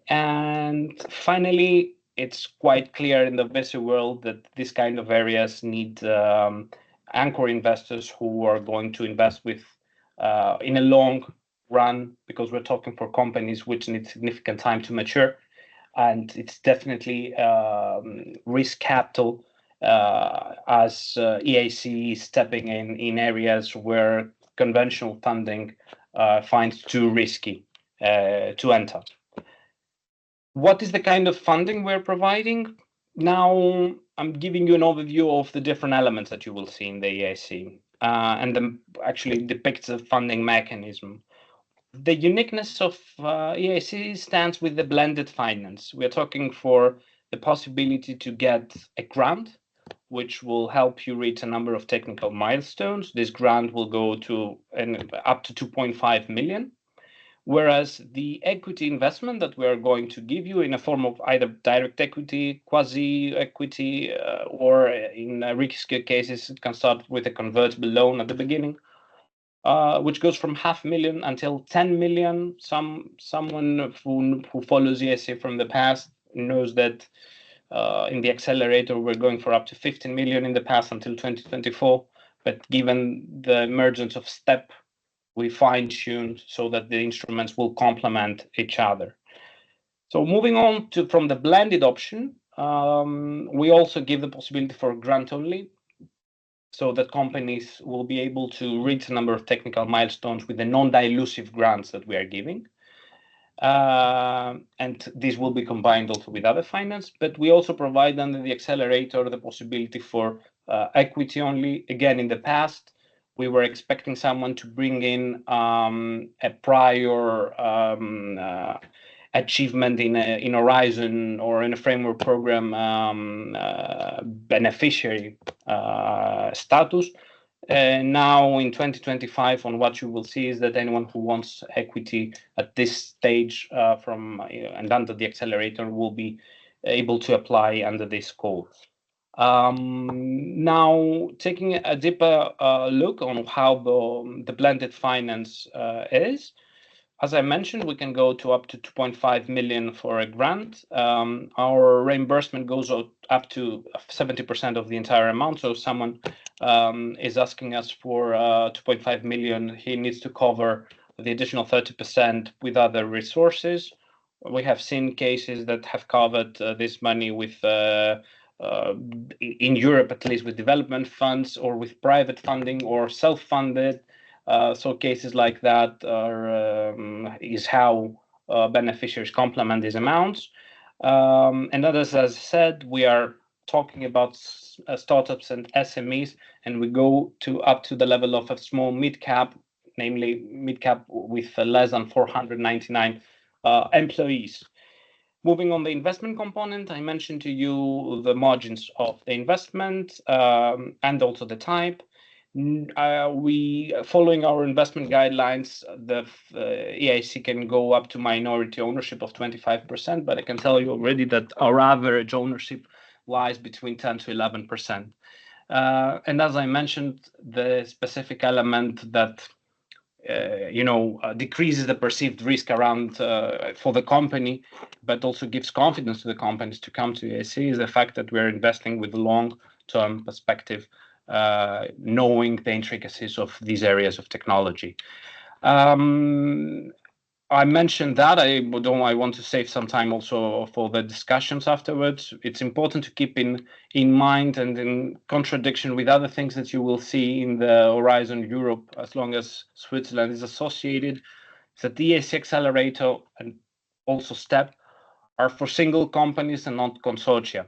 And finally, it's quite clear in the VC world that this kind of areas need anchor investors who are going to invest with in a long run, because we're talking for companies which need significant time to mature, and it's definitely risk capital as EIC is stepping in areas where conventional funding finds too risky to enter. What is the kind of funding we're providing? Now, I'm giving you an overview of the different elements that you will see in the EIC, and then actually depicts the funding mechanism. The uniqueness of EIC stands with the blended finance. We're talking for the possibility to get a grant, which will help you reach a number of technical milestones. This grant will go to up to 2.5 million. Whereas the equity investment that we are going to give you in a form of either direct equity, quasi-equity, or in riskier cases, it can start with a convertible loan at the beginning, which goes from 500,000 until 10 million. Someone who follows EIC from the past knows that in the accelerator, we're going for up to 15 million in the past until 2024. But given the emergence of STEP, we fine-tuned so that the instruments will complement each other. So moving on from the blended option, we also give the possibility for grant only, so that companies will be able to reach a number of technical milestones with the non-dilutive grants that we are giving. And this will be combined also with other finance, but we also provide under the accelerator the possibility for equity only. Again, in the past, we were expecting someone to bring in a prior achievement in Horizon or in a framework program beneficiary status. Now in 2025, on what you will see is that anyone who wants equity at this stage and under the accelerator will be able to apply under this call. Now, taking a deeper look on how the blended finance is, as I mentioned, we can go to up to 2.5 million for a grant. Our reimbursement goes up to 70% of the entire amount. So if someone is asking us for 2.5 million, he needs to cover the additional 30% with other resources. We have seen cases that have covered this money with in Europe, at least with development funds or with private funding or self-funded. So cases like that is how beneficiaries complement these amounts. And as I said, we are talking about startups and SMEs, and we go up to the level of a small mid-cap, namely mid-cap with less than 499 employees. Moving on the investment component, I mentioned to you the margins of the investment and also the type. We, following our investment guidelines, the EIC can go up to minority ownership of 25%, but I can tell you already that our average ownership lies between 10 to 11%. And as I mentioned, the specific element that decreases the perceived risk around for the company, but also gives confidence to the companies to come to EIC is the fact that we're investing with long-term perspective, knowing the intricacies of these areas of technology. I mentioned that. I want to save some time also for the discussions afterwards. It's important to keep in mind, and in contradiction with other things that you will see in the Horizon Europe, as long as Switzerland is associated, that the EIC Accelerator and also STEP are for single companies and not consortia.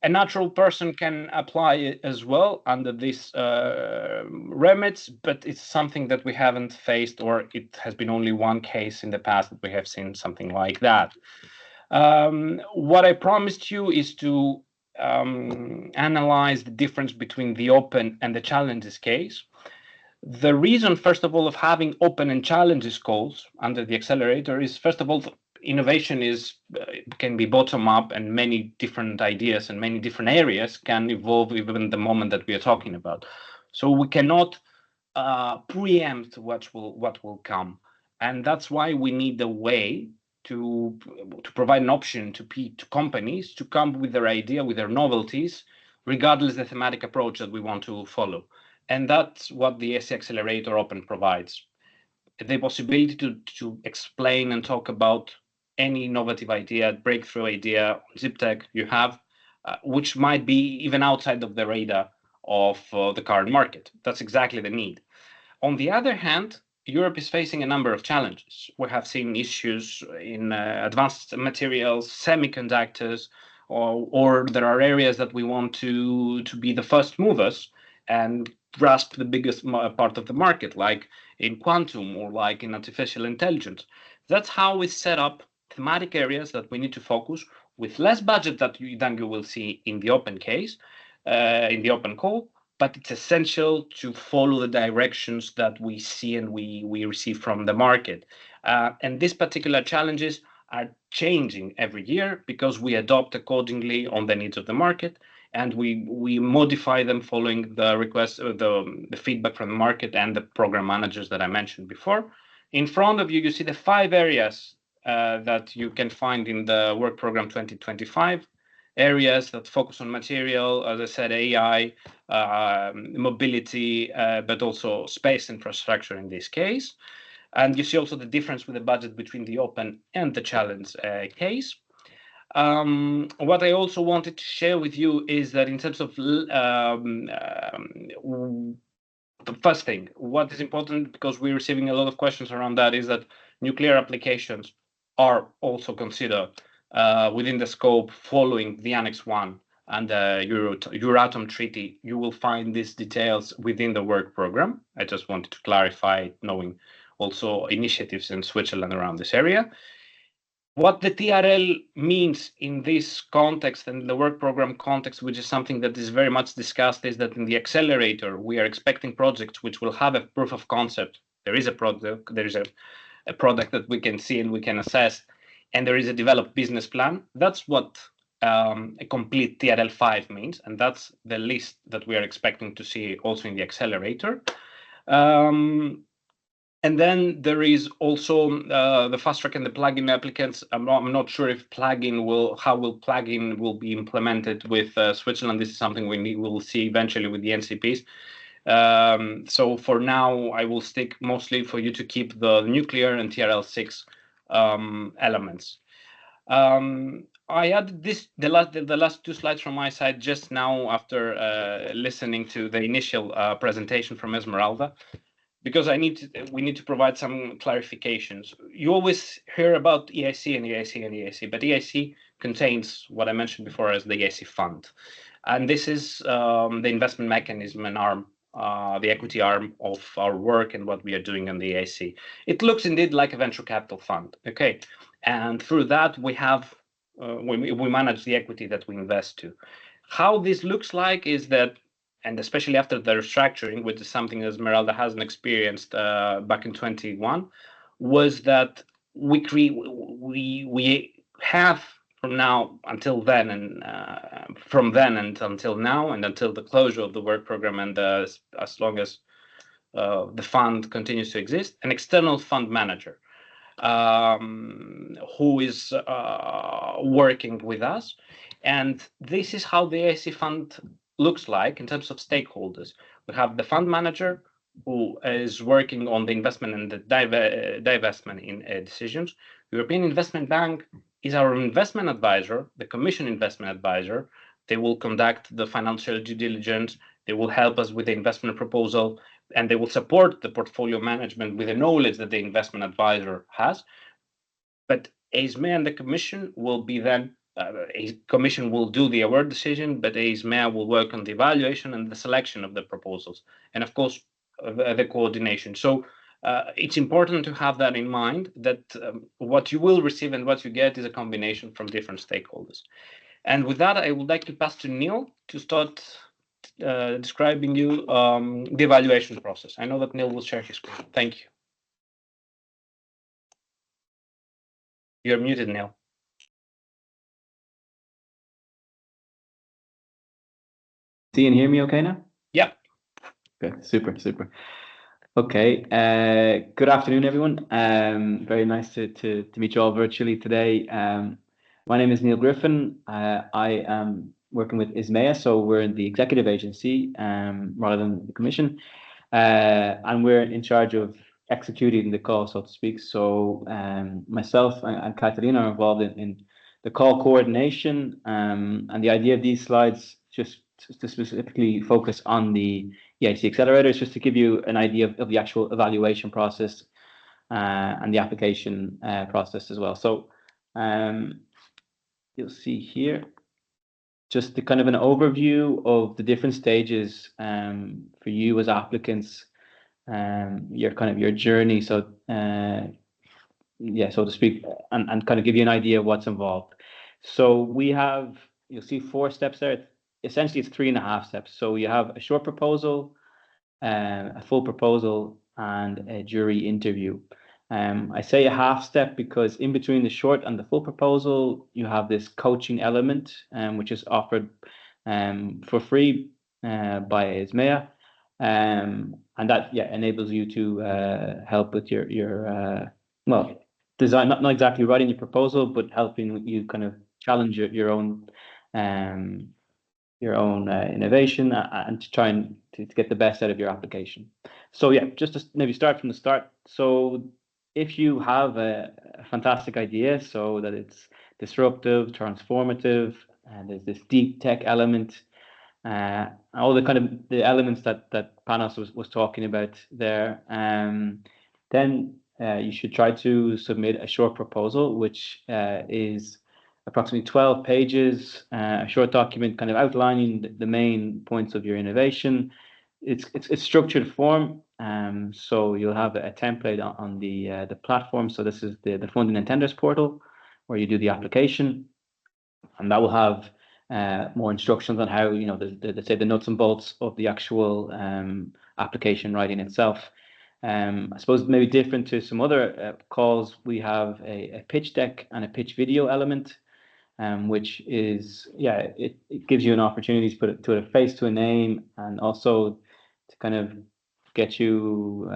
A natural person can apply as well under these remits, but it's something that we haven't faced, or it has been only one case in the past that we have seen something like that. What I promised you is to analyze the difference between the open and the challenges case. The reason, first of all, of having open and challenges calls under the accelerator is, first of all, innovation can be bottom up, and many different ideas and many different areas can evolve even the moment that we are talking about. So we cannot preempt what will come, and that's why we need a way to provide an option to companies to come with their idea, with their novelties, regardless of the thematic approach that we want to follow. And that's what the EIC Accelerator Open provides. The possibility to explain and talk about any innovative idea, breakthrough idea, zip tech you have, which might be even outside of the radar of the current market. That's exactly the need. On the other hand, Europe is facing a number of challenges. We have seen issues in advanced materials, semiconductors, or there are areas that we want to be the first movers and grasp the biggest part of the market, like in quantum or like in artificial intelligence. That's how we set up thematic areas that we need to focus with less budget than you will see in the open case, in the open call, but it's essential to follow the directions that we see and we receive from the market. And these particular challenges are changing every year because we adopt accordingly on the needs of the market, and we modify them following the requests, the feedback from the market and the program managers that I mentioned before. In front of you, you see the 5 areas that you can find in the work program 2025. Areas that focus on material, as I said, AI, mobility, but also space infrastructure in this case. And you see also the difference with the budget between the open and the challenge case. What I also wanted to share with you is that in terms of the first thing, what is important, because we're receiving a lot of questions around that, is that nuclear applications are also considered within the scope following the Annex 1 and the Euratom Treaty. You will find these details within the work program. I just wanted to clarify, knowing also initiatives in Switzerland around this area. What the TRL means in this context and the work program context, which is something that is very much discussed, is that in the accelerator, we are expecting projects which will have a proof of concept. There is a product, there is a product that we can see and we can assess, and there is a developed business plan. That's what a complete TRL 5 means, and that's the list that we are expecting to see also in the accelerator. And then there is also the fast track and the plugin applicants. I'm not sure if how plugin will be implemented with Switzerland. This is something we will see eventually with the NCPs. So for now, I will stick mostly for you to keep the nuclear and TRL 6 elements. I added the last 2 slides from my side just now after listening to the initial presentation from Esmeralda. because we need to provide some clarifications. You always hear about EIC and EIC and EIC, but EIC contains what I mentioned before as the EIC fund. And this is the investment mechanism and arm, the equity arm of our work and what we are doing in the EIC. It looks indeed like a venture capital fund, okay? And through that, we have, we manage the equity that we invest to. How this looks like is that, and especially after the restructuring, which is something that Esmeralda hasn't experienced back in 21, was that we have from now until then, and from then until now, and until the closure of the work program, and as long as the fund continues to exist, an external fund manager who is working with us. And this is how the EIC fund looks like in terms of stakeholders. We have the fund manager who is working on the investment and the divestment in decisions. European Investment Bank is our investment advisor, the Commission investment advisor. They will conduct the financial due diligence. They will help us with the investment proposal, and they will support the portfolio management with the knowledge that the investment advisor has. But EISME and the Commission will be then, Commission will do the award decision, but EISME will work on the evaluation and the selection of the proposals, and of course, the coordination. So it's important to have that in mind, that what you will receive and what you get is a combination from different stakeholders. And with that, I would like to pass to Neil to start describing you the evaluation process. I know that Neil will share his screen. Thank you. You're muted, Neil. See and hear me okay now? Yeah. Okay, super. Okay, good afternoon, everyone. Very nice to meet you all virtually today. My name is Neil Griffin. I am working with ISMEA, so we're in the executive agency rather than the commission, and we're in charge of executing the call, so to speak. So myself and Catalina are involved in the call coordination, and the idea of these slides just to specifically focus on the EIC Accelerator is just to give you an idea of the actual evaluation process and the application process as well. So you'll see here just the kind of an overview of the different stages for you as applicants, your journey. So yeah, so to speak, and kind of give you an idea of what's involved. So we have, you'll see 4 steps there. Essentially, it's 3.5 steps. So you have a short proposal, a full proposal, and a jury interview. I say a half step because in between the short and the full proposal, you have this coaching element, which is offered for free by ISMEA, and that enables you to help with your design, not exactly writing your proposal, but helping you kind of challenge your own innovation and to try and to get the best out of your application. So yeah, just to maybe start from the start. So if you have a fantastic idea, so that it's disruptive, transformative, and there's this deep tech element, all the kind of the elements that Panos was talking about there, then you should try to submit a short proposal, which is approximately 12 pages, a short document kind of outlining the main points of your innovation. It's structured form, so you'll have a template on the platform. So this is the funding and tenders portal where you do the application, and that will have more instructions on how, let's say the nuts and bolts of the actual application writing itself. I suppose maybe different to some other calls, we have a pitch deck and a pitch video element, which is, it gives you an opportunity to put a face to a name, and also to kind of get you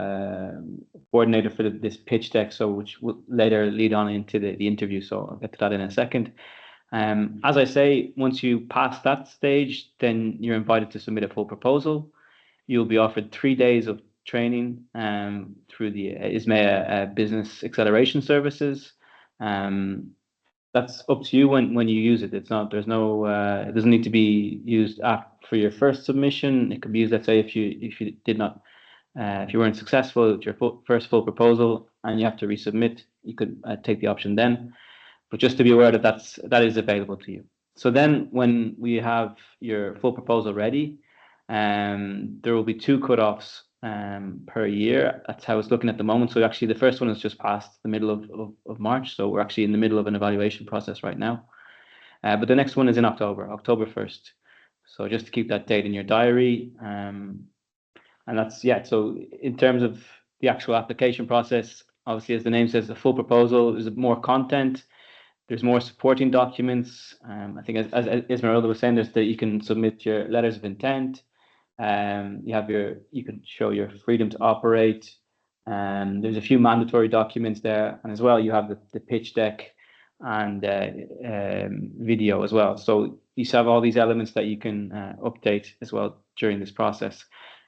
coordinated for this pitch deck, so which will later lead on into the interview. So I'll get to that in a second. As I say, once you pass that stage, then you're invited to submit a full proposal. You'll be offered 3 days of training through the ISMEA Business Acceleration Services. That's up to you when you use it. It doesn't need to be used for your first submission. It could be used, let's say, if you did not If you weren't successful with your first full proposal and you have to resubmit, you could take the option then. But just to be aware that that is available to you. So then when we have your full proposal ready, there will be 2 cutoffs per year. That's how it's looking at the moment. So actually the first one is just past the middle of March. So we're actually in the middle of an evaluation process right now. But the next one is in October 1st. So just to keep that date in your diary. And that's, yeah, so in terms of the actual application process, obviously, as the name says, a full proposal is more content. There's more supporting documents. I think as Esmeralda was saying, there's that you can submit your letters of intent. You can show your freedom to operate. There's a few mandatory documents there, and as well you have the pitch deck and video as well. So you have all these elements that you can update as well during this process.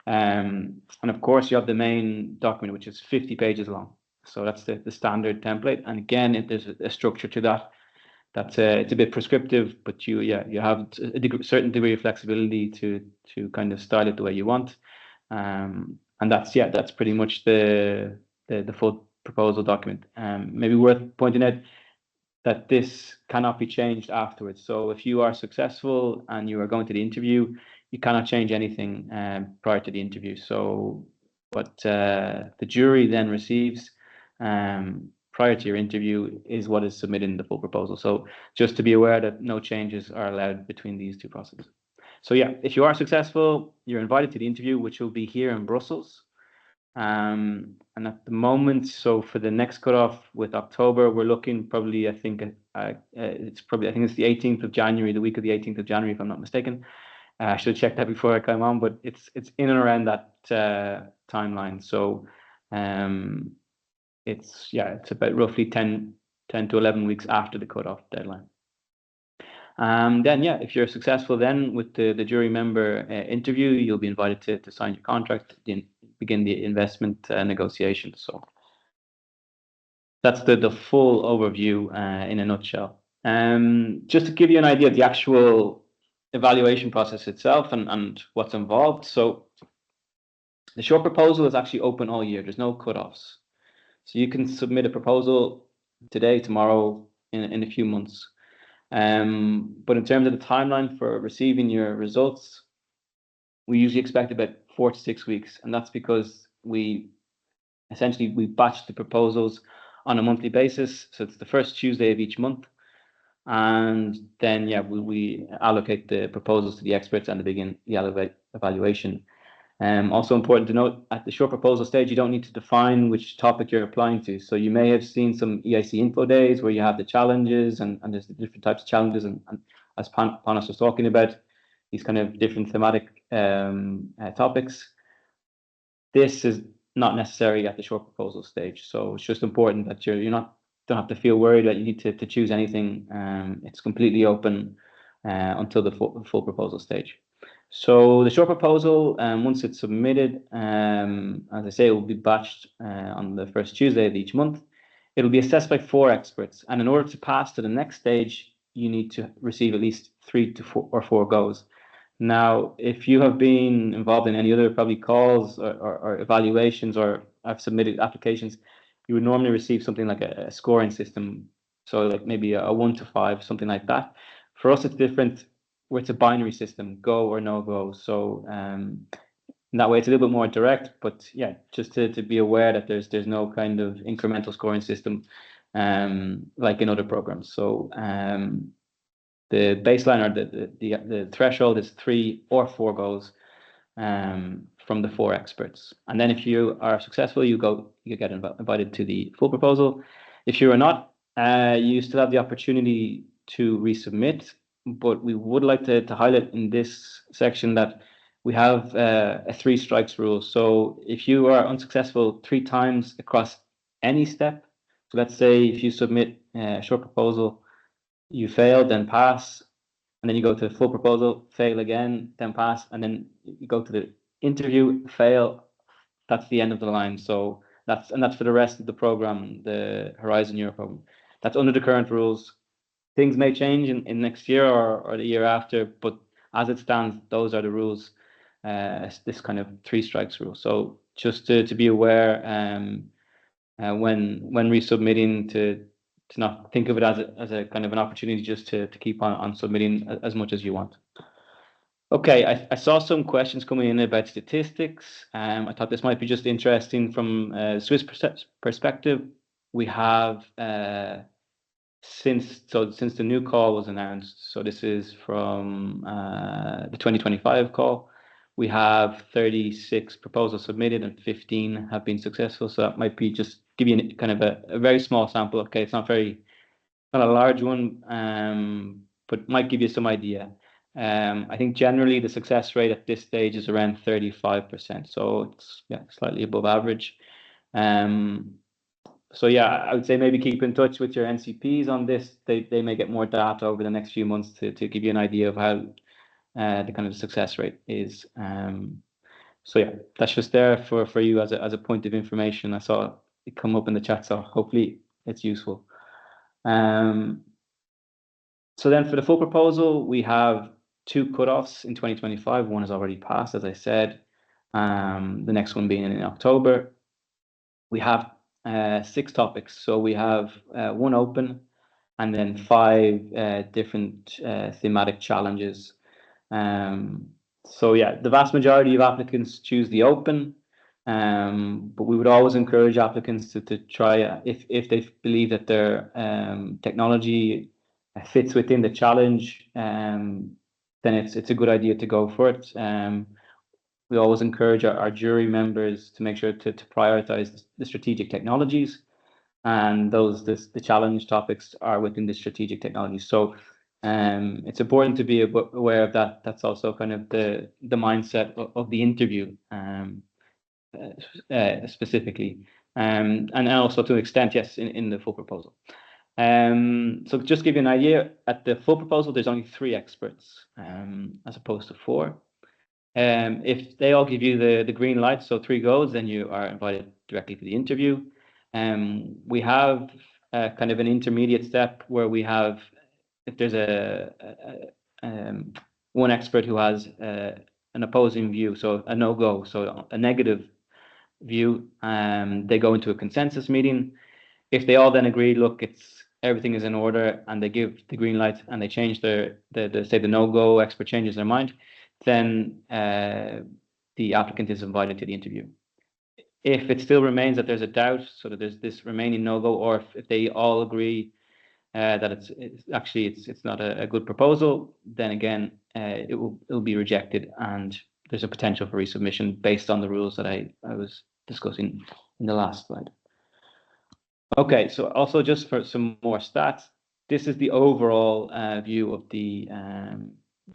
And of course you have the main document, which is 50 pages long. So that's the standard template. And again, there's a structure to that. That's it's a bit prescriptive, but you have a certain degree of flexibility to kind of style it the way you want. And that's pretty much the full proposal document. Maybe worth pointing out that this cannot be changed afterwards. So if you are successful and you are going to the interview, you cannot change anything prior to the interview. So what the jury then receives prior to your interview is what is submitted in the full proposal. So just to be aware that no changes are allowed between these 2 processes. So yeah, if you are successful, you're invited to the interview, which will be here in Brussels. And at the moment, so for the next cutoff with October, we're looking probably, I think it's the 18th of January, the week of the 18th of January, if I'm not mistaken. I should have checked that before I came on, but it's in and around that timeline. So it's about roughly 10 to 11 weeks after the cutoff deadline. Then, if you're successful then with the jury member interview, you'll be invited to sign your contract, begin the investment negotiations. So that's the full overview in a nutshell. Just to give you an idea of the actual evaluation process itself and what's involved. So the short proposal is actually open all year. There's no cutoffs. So you can submit a proposal today, tomorrow, in a few months. But in terms of the timeline for receiving your results, we usually expect about 4 to 6 weeks. And that's because we batch the proposals on a monthly basis. So it's the first Tuesday of each month. And then, we allocate the proposals to the experts and begin the evaluation. Also important to note, at the short proposal stage, you don't need to define which topic you're applying to. So you may have seen some EIC info days where you have the challenges and there's the different types of challenges. And as Panos was talking about, these kind of different thematic topics. This is not necessary at the short proposal stage. So it's just important that don't have to feel worried that you need to choose anything. It's completely open until the full proposal stage. So the short proposal, once it's submitted, as I say, it will be batched on the first Tuesday of each month. It'll be assessed by 4 experts. And in order to pass to the next stage, you need to receive at least 3 to 4 goes. Now, if you have been involved in any other probably calls or evaluations or have submitted applications, you would normally receive something like a scoring system. So like maybe a 1 to 5, something like that. For us, it's different. Where it's a binary system, go or no go. So in that way, it's a little bit more direct. But just to be aware that there's no kind of incremental scoring system like in other programs. So the baseline or the threshold is 3 or 4 goes from the 4 experts. And then if you are successful, you get invited to the full proposal. If you are not, you still have the opportunity to resubmit. But we would like to highlight in this section that we have a 3 strikes rule. So if you are unsuccessful 3 times across any step, so let's say if you submit a short proposal, you fail, then pass, and then you go to the full proposal, fail again, then pass, and then you go to the interview, fail, that's the end of the line. So that's for the rest of the program, the Horizon Europe program. That's under the current rules. Things may change in next year or the year after, but as it stands, those are the rules, this kind of 3 strikes rule. So just to be aware when resubmitting to not think of it as a kind of an opportunity just to keep on submitting as much as you want. Okay, I saw some questions coming in about statistics. I thought this might be just interesting from a Swiss perspective. We have since the new call was announced, so this is from the 2025 call, we have 36 proposals submitted and 15 have been successful. So that might be just give you kind of a very small sample. Okay, it's not a large one, but might give you some idea. I think generally the success rate at this stage is around 35%, so it's slightly above average. So yeah, I would say maybe keep in touch with your NCPs on this. They may get more data over the next few months to give you an idea of how the kind of success rate is. So yeah, that's just there for you as a point of information. I saw it come up in the chat, so hopefully it's useful. So then for the full proposal, we have 2 cutoffs in 2025. One is already passed, as I said. The next one being in October. We have 6 topics. So we have 1 open and then 5 different thematic challenges. So yeah, the vast majority of applicants choose the open, but we would always encourage applicants to try, if they believe that their technology fits within the challenge, then it's a good idea to go for it. We always encourage our jury members to make sure to prioritize the strategic technologies, and the challenge topics are within the strategic technologies. So it's important to be aware of that. That's also kind of the mindset of the interview specifically, and also to an extent, yes, in the full proposal. So just to give you an idea, at the full proposal, there's only 3 experts as opposed to 4. If they all give you the green light, so 3 goes, then you are invited directly to the interview. We have kind of an intermediate step where we have, if there's one expert who has an opposing view, so a no-go, so a negative view, they go into a consensus meeting. If they all then agree, look, everything is in order, and they give the green light and they change say the no-go expert changes their mind, then the applicant is invited to the interview. If it still remains that there's a doubt, so that there's this remaining no-go, or if they all agree that it's not a good proposal, then again it will be rejected, and there's a potential for resubmission based on the rules that I was discussing in the last slide. Okay, so also just for some more stats, this is the overall view of the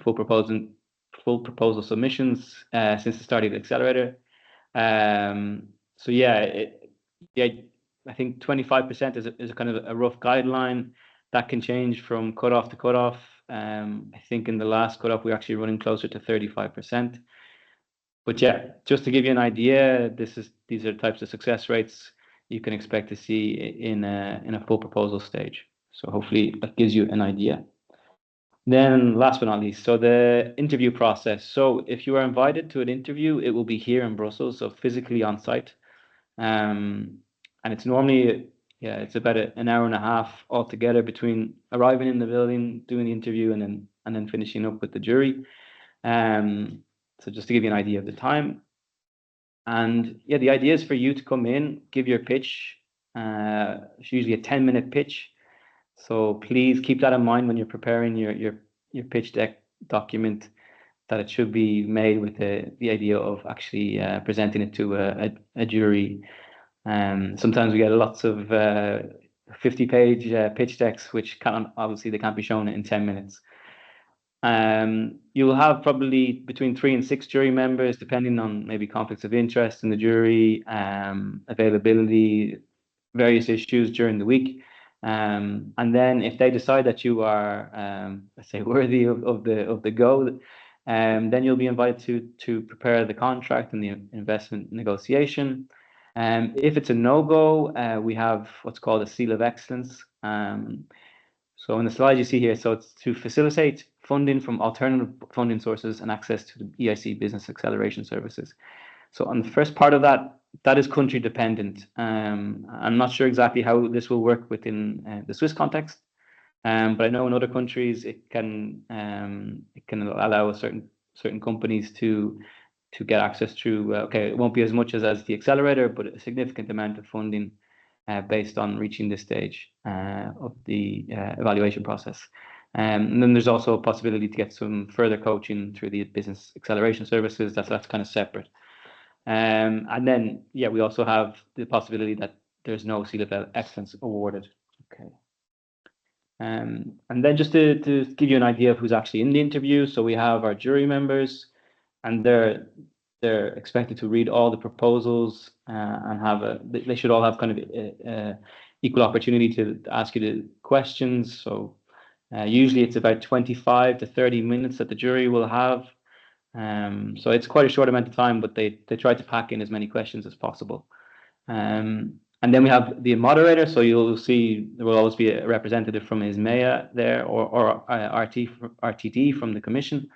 full proposal submissions since the start of the accelerator. So yeah, I think 25% is a kind of a rough guideline that can change from cutoff to cutoff. I think in the last cutoff we're actually running closer to 35%. But yeah, just to give you an idea, these are types of success rates you can expect to see in a full proposal stage. So hopefully that gives you an idea. Then last but not least, so the interview process. So if you are invited to an interview, it will be here in Brussels, so physically on site. And it's normally, it's about an hour and a half altogether between arriving in the building, doing the interview, and then finishing up with the jury. So just to give you an idea of the time. And yeah, the idea is for you to come in, give your pitch. It's usually a 10-minute pitch. So please keep that in mind when you're preparing your pitch deck document, that it should be made with the idea of actually presenting it to a jury. Sometimes we get lots of 50-page pitch decks, which obviously they can't be shown in 10 minutes. You'll have probably between 3 and 6 jury members, depending on maybe conflicts of interest in the jury, availability, various issues during the week. And then if they decide that you are, let's say, worthy of the go, then you'll be invited to prepare the contract and the investment negotiation. If it's a no-go, we have what's called a seal of excellence. So in the slide you see here, so it's to facilitate funding from alternative funding sources and access to the EIC business acceleration services. So on the first part of that is country dependent. I'm not sure exactly how this will work within the Swiss context, but I know in other countries it can allow certain companies to get access through. Okay, it won't be as much as the accelerator, but a significant amount of funding based on reaching this stage of the evaluation process. And then there's also a possibility to get some further coaching through the business acceleration services. That's kind of separate. And then, yeah, we also have the possibility that there's no C-level excellence awarded. Okay. And then just to give you an idea of who's actually in the interview. So we have our jury members, and they're expected to read all the proposals and they should all have kind of equal opportunity to ask you the questions. So usually it's about 25 to 30 minutes that the jury will have. So it's quite a short amount of time, but they try to pack in as many questions as possible. And then we have the moderator. So you'll see there will always be a representative from ISMEA there or RTD from the Commission.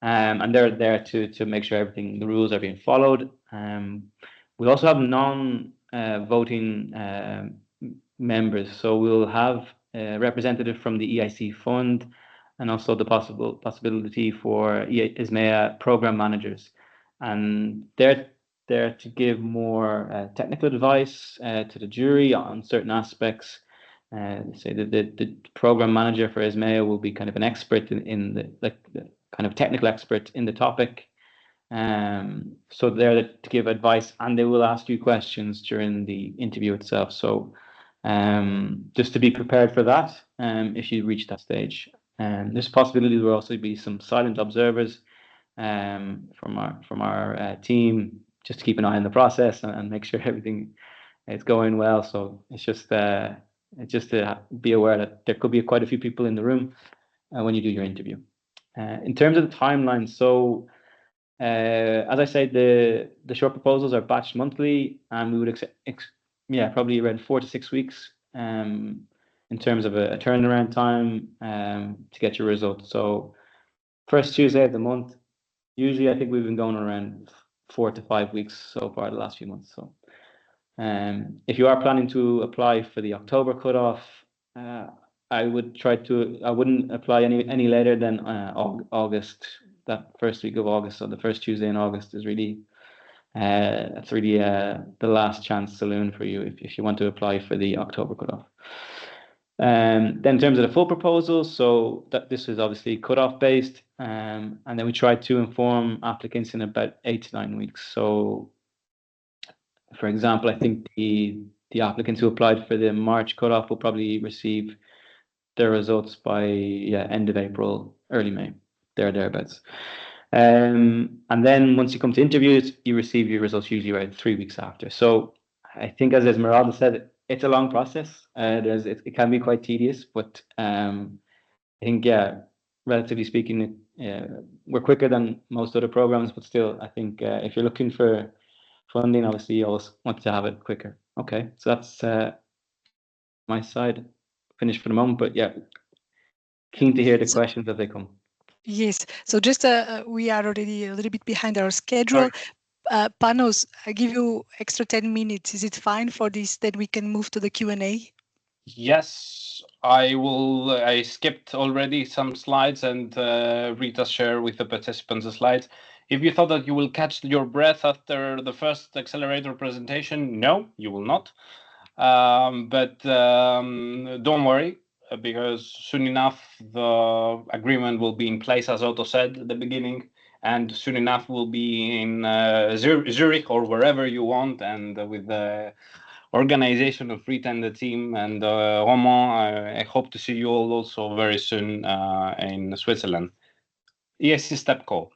And they're there to make sure the rules are being followed. We also have non-voting members. So we'll have a representative from the EIC fund, and also the possibility for ISMEA program managers. And they're there to give more technical advice to the jury on certain aspects. Say that the program manager for ISMEA will be kind of an expert in the kind of technical expert in the topic. So they're there to give advice, and they will ask you questions during the interview itself. So just to be prepared for that if you reach that stage. There's a possibility there will also be some silent observers from our team, just to keep an eye on the process and make sure everything is going well. So it's just to be aware that there could be quite a few people in the room when you do your interview. In terms of the timeline, so as I said, the short proposals are batched monthly, and we would probably around 4 to 6 weeks in terms of a turnaround time to get your results. So first Tuesday of the month. Usually, I think we've been going around 4 to 5 weeks so far the last few months. So, if you are planning to apply for the October cutoff, I wouldn't apply any later than August. That first week of August, so the first Tuesday in August is really the last chance saloon for you if you want to apply for the October cutoff. Then in terms of the full proposal, so that this is obviously cutoff based, and then we try to inform applicants in about 8 to 9 weeks. So, for example, I think the applicants who applied for the March cutoff will probably receive their results by end of April, early May, thereabouts. And then once you come to interviews, you receive your results usually around 3 weeks after. So I think, as Esmeralda said, it's a long process. It can be quite tedious, but I think, relatively speaking, we're quicker than most other programs. But still, I think if you're looking for funding, obviously you always want to have it quicker. Okay, so that's my side. Finished for the moment, but keen to hear the questions as they come. Yes, so just we are already a little bit behind our schedule. Panos, I give you extra 10 minutes. Is it fine for this that we can move to the Q&A? Yes, I will. I skipped already some slides, and Rita share with the participants the slides. If you thought that you will catch your breath after the first accelerator presentation, no, you will not. But don't worry, because soon enough the agreement will be in place, as Otto said at the beginning, and soon enough we'll be in Zurich or wherever you want, and with the organization of Rita and the team and Roman, I hope to see you all also very soon in Switzerland. EIC step call.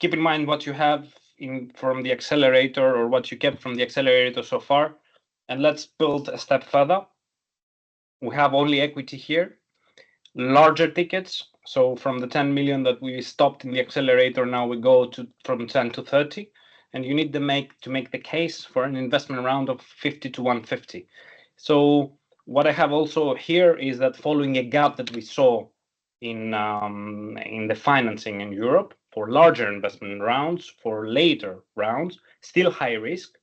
Keep in mind what you have from the accelerator, or what you kept from the accelerator so far, and let's build a step further. We have only equity here, larger tickets. So from the 10 million that we stopped in the accelerator, now we go from 10 to 30. And you need to make the case for an investment round of 50 to 150. So what I have also here is that following a gap that we saw in the financing in Europe, for larger investment rounds, for later rounds, still high risk.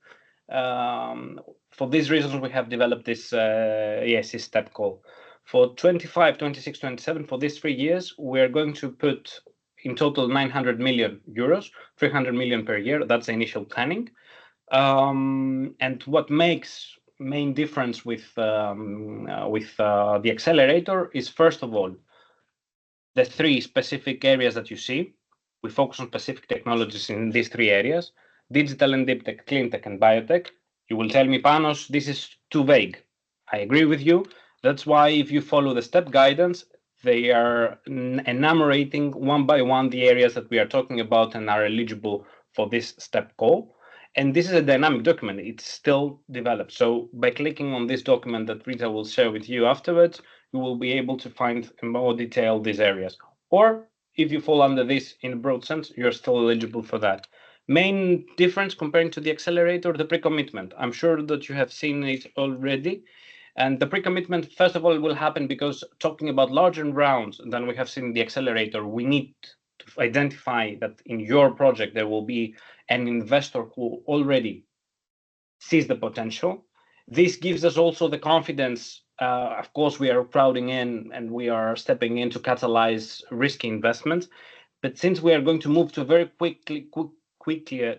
For these reasons, we have developed this EIC step call. For 25, 26, 27, for these 3 years, we're going to put in total 900 million euros, 300 million per year. That's the initial planning. And what makes main difference with the accelerator is, first of all, the 3 specific areas that you see. We focus on specific technologies in these 3 areas: digital and deep tech, clean tech, and biotech. You will tell me, Panos, this is too vague. I agree with you. That's why if you follow the step guidance, they are enumerating one by one the areas that we are talking about and are eligible for this step call. And this is a dynamic document. It's still developed. So by clicking on this document that Rita will share with you afterwards, you will be able to find in more detail these areas. Or if you fall under this in a broad sense, you're still eligible for that. Main difference comparing to the accelerator, the pre-commitment. I'm sure that you have seen it already. And the pre-commitment, first of all, will happen because talking about larger rounds than we have seen in the accelerator, we need to identify that in your project, there will be an investor who already sees the potential. This gives us also the confidence. Of course, we are crowding in and we are stepping in to catalyze risky investments. But since we are going to move to a very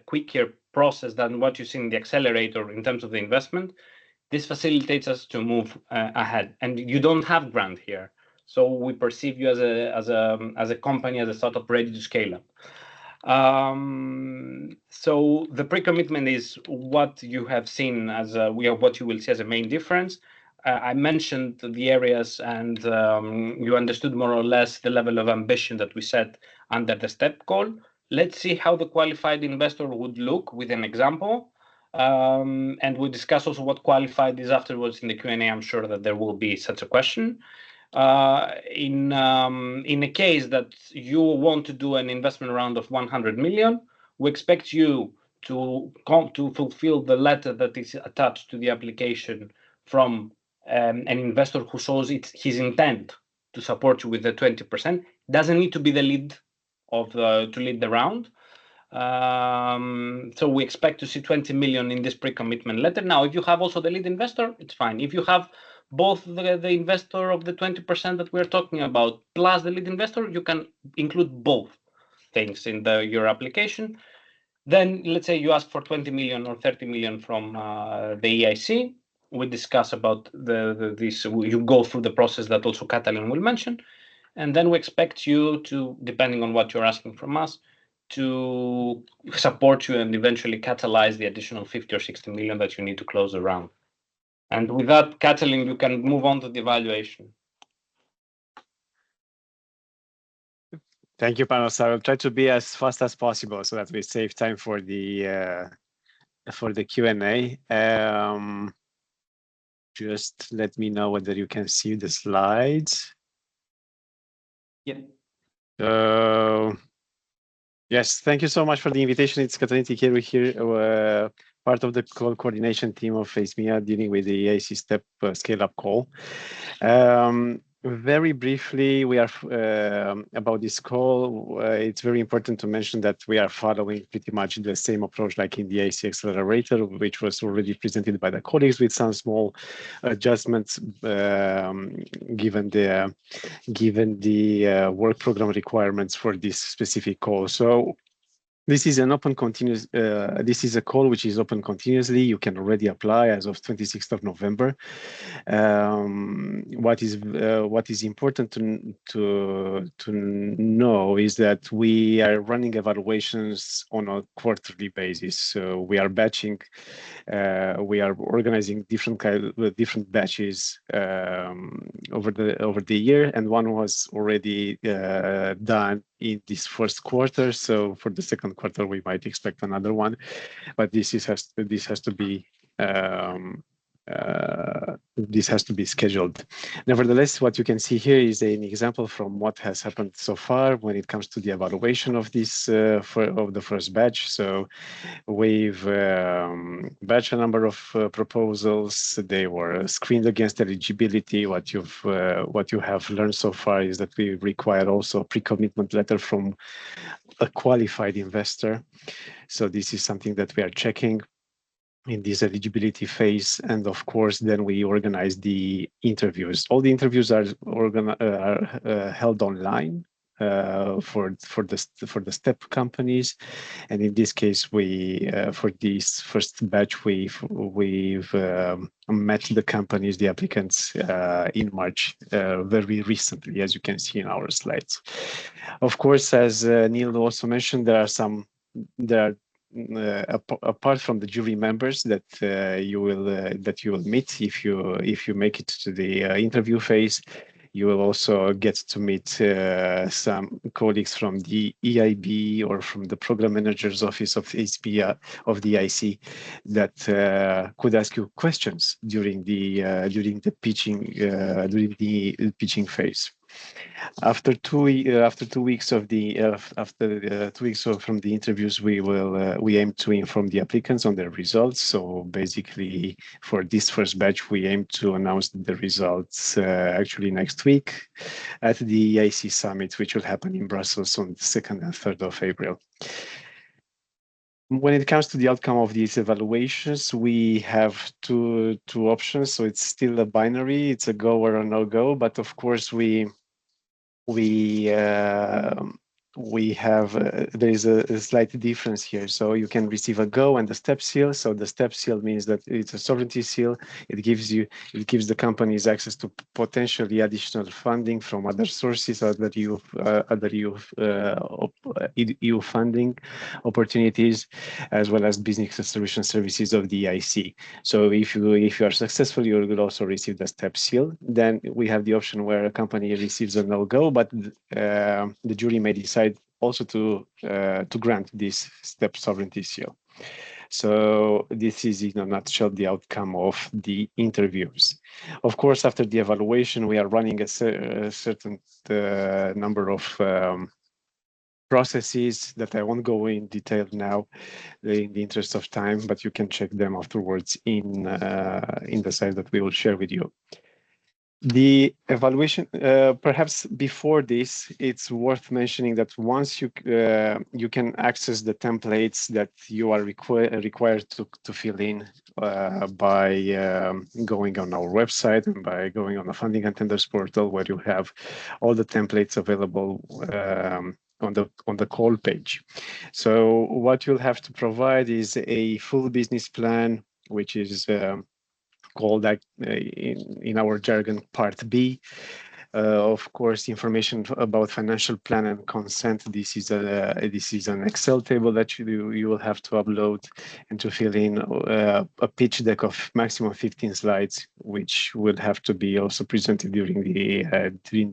quicker process than what you see in the accelerator in terms of the investment, this facilitates us to move ahead. And you don't have grant here. So we perceive you as a company, as a startup ready to scale up. So the pre-commitment is what you have seen as what you will see as a main difference. I mentioned the areas, and you understood more or less the level of ambition that we set under the step call. Let's see how the qualified investor would look with an example. And we'll discuss also what qualified is afterwards in the Q&A. I'm sure that there will be such a question. In a case that you want to do an investment round of 100 million, we expect you to fulfill the letter that is attached to the application from an investor who shows his intent to support you with the 20%. Doesn't need to be the lead to lead the round. So we expect to see 20 million in this pre-commitment letter. Now, if you have also the lead investor, it's fine. If you have both the investor of the 20% that we're talking about plus the lead investor, you can include both things in your application. Then let's say you ask for 20 million or 30 million from the EIC. We discuss about this. You go through the process that also Catalin will mention. And then we expect you to, depending on what you're asking from us, to support you and eventually catalyze the additional 50 or 60 million that you need to close the round. And with that, Catalin, you can move on to the evaluation. Thank you, Panos. I will try to be as fast as possible so that we save time for the Q&A. Just let me know whether you can see the slides. Yeah. Yes, thank you so much for the invitation. It's Catalin Ticheru here, part of the coordination team of ACMIA dealing with the EIC step scale-up call. Very briefly, we are about this call. It's very important to mention that we are following pretty much the same approach like in the EIC Accelerator, which was already presented by the colleagues with some small adjustments given the work program requirements for this specific call. So this is an open continuous. This is a call which is open continuously. You can already apply as of 26th of November. What is important to know is that we are running evaluations on a quarterly basis. So we are batching. We are organizing different batches over the year, and one was already done in this first quarter. So for the second quarter, we might expect another one, but this has to be this has to be scheduled. Nevertheless, what you can see here is an example from what has happened so far when it comes to the evaluation of this of the first batch. So we've batched a number of proposals. They were screened against eligibility. What you have learned so far is that we require also a pre-commitment letter from a qualified investor. So this is something that we are checking in this eligibility phase, and of course then we organize the interviews. All the interviews are held online for the STEP companies, and in this case we for this first batch we've met the companies, the applicants in March very recently, as you can see in our slides. Of course, as Neil also mentioned, there are apart from the jury members that you will meet if you make it to the interview phase, you will also get to meet some colleagues from the EIB or from the program manager's office of the EIC that could ask you questions during the pitching phase. After 2 weeks from the interviews, we aim to inform the applicants on their results. So basically, for this first batch, we aim to announce the results actually next week at the EIC summit, which will happen in Brussels on the 2nd and 3rd of April. When it comes to the outcome of these evaluations, we have two options. So it's still a binary. It's a go or a no go. But of course, there is a slight difference here. So you can receive a go and the step seal. So the step seal means that it's a sovereignty seal. It gives the companies access to potentially additional funding from other sources, other EU funding opportunities, as well as business acceleration services of the EIC. So if you are successful, you will also receive the step seal. Then we have the option where a company receives a no-go, but the jury may decide also to grant this step sovereignty seal. So this is in a nutshell the outcome of the interviews. Of course, after the evaluation, we are running a certain number of processes that I won't go in detail now in the interest of time, but you can check them afterwards in the site that we will share with you. The evaluation, perhaps before this, it's worth mentioning that once you can access the templates that you are required to fill in by going on our website and by going on the funding and tenders portal, where you have all the templates available on the call page. So what you'll have to provide is a full business plan, which is called in our jargon Part B. Of course, information about financial plan and consent. This is an Excel table that you will have to upload and to fill in a pitch deck of maximum 15 slides, which will have to be also presented during the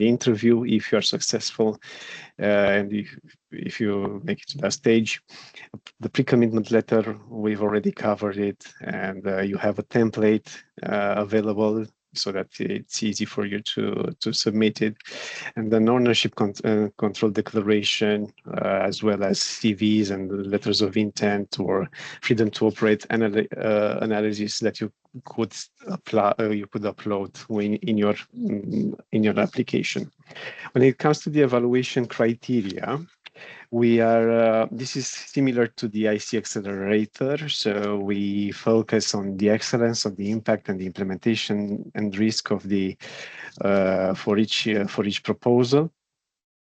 interview if you are successful, and if you make it to that stage. The pre-commitment letter, we've already covered it, and you have a template available so that it's easy for you to submit it. And then ownership control declaration, as well as CVs and letters of intent or freedom to operate analysis that you could upload in your application. When it comes to the evaluation criteria, this is similar to the EIC Accelerator. So we focus on the excellence of the impact and the implementation and risk of for each proposal.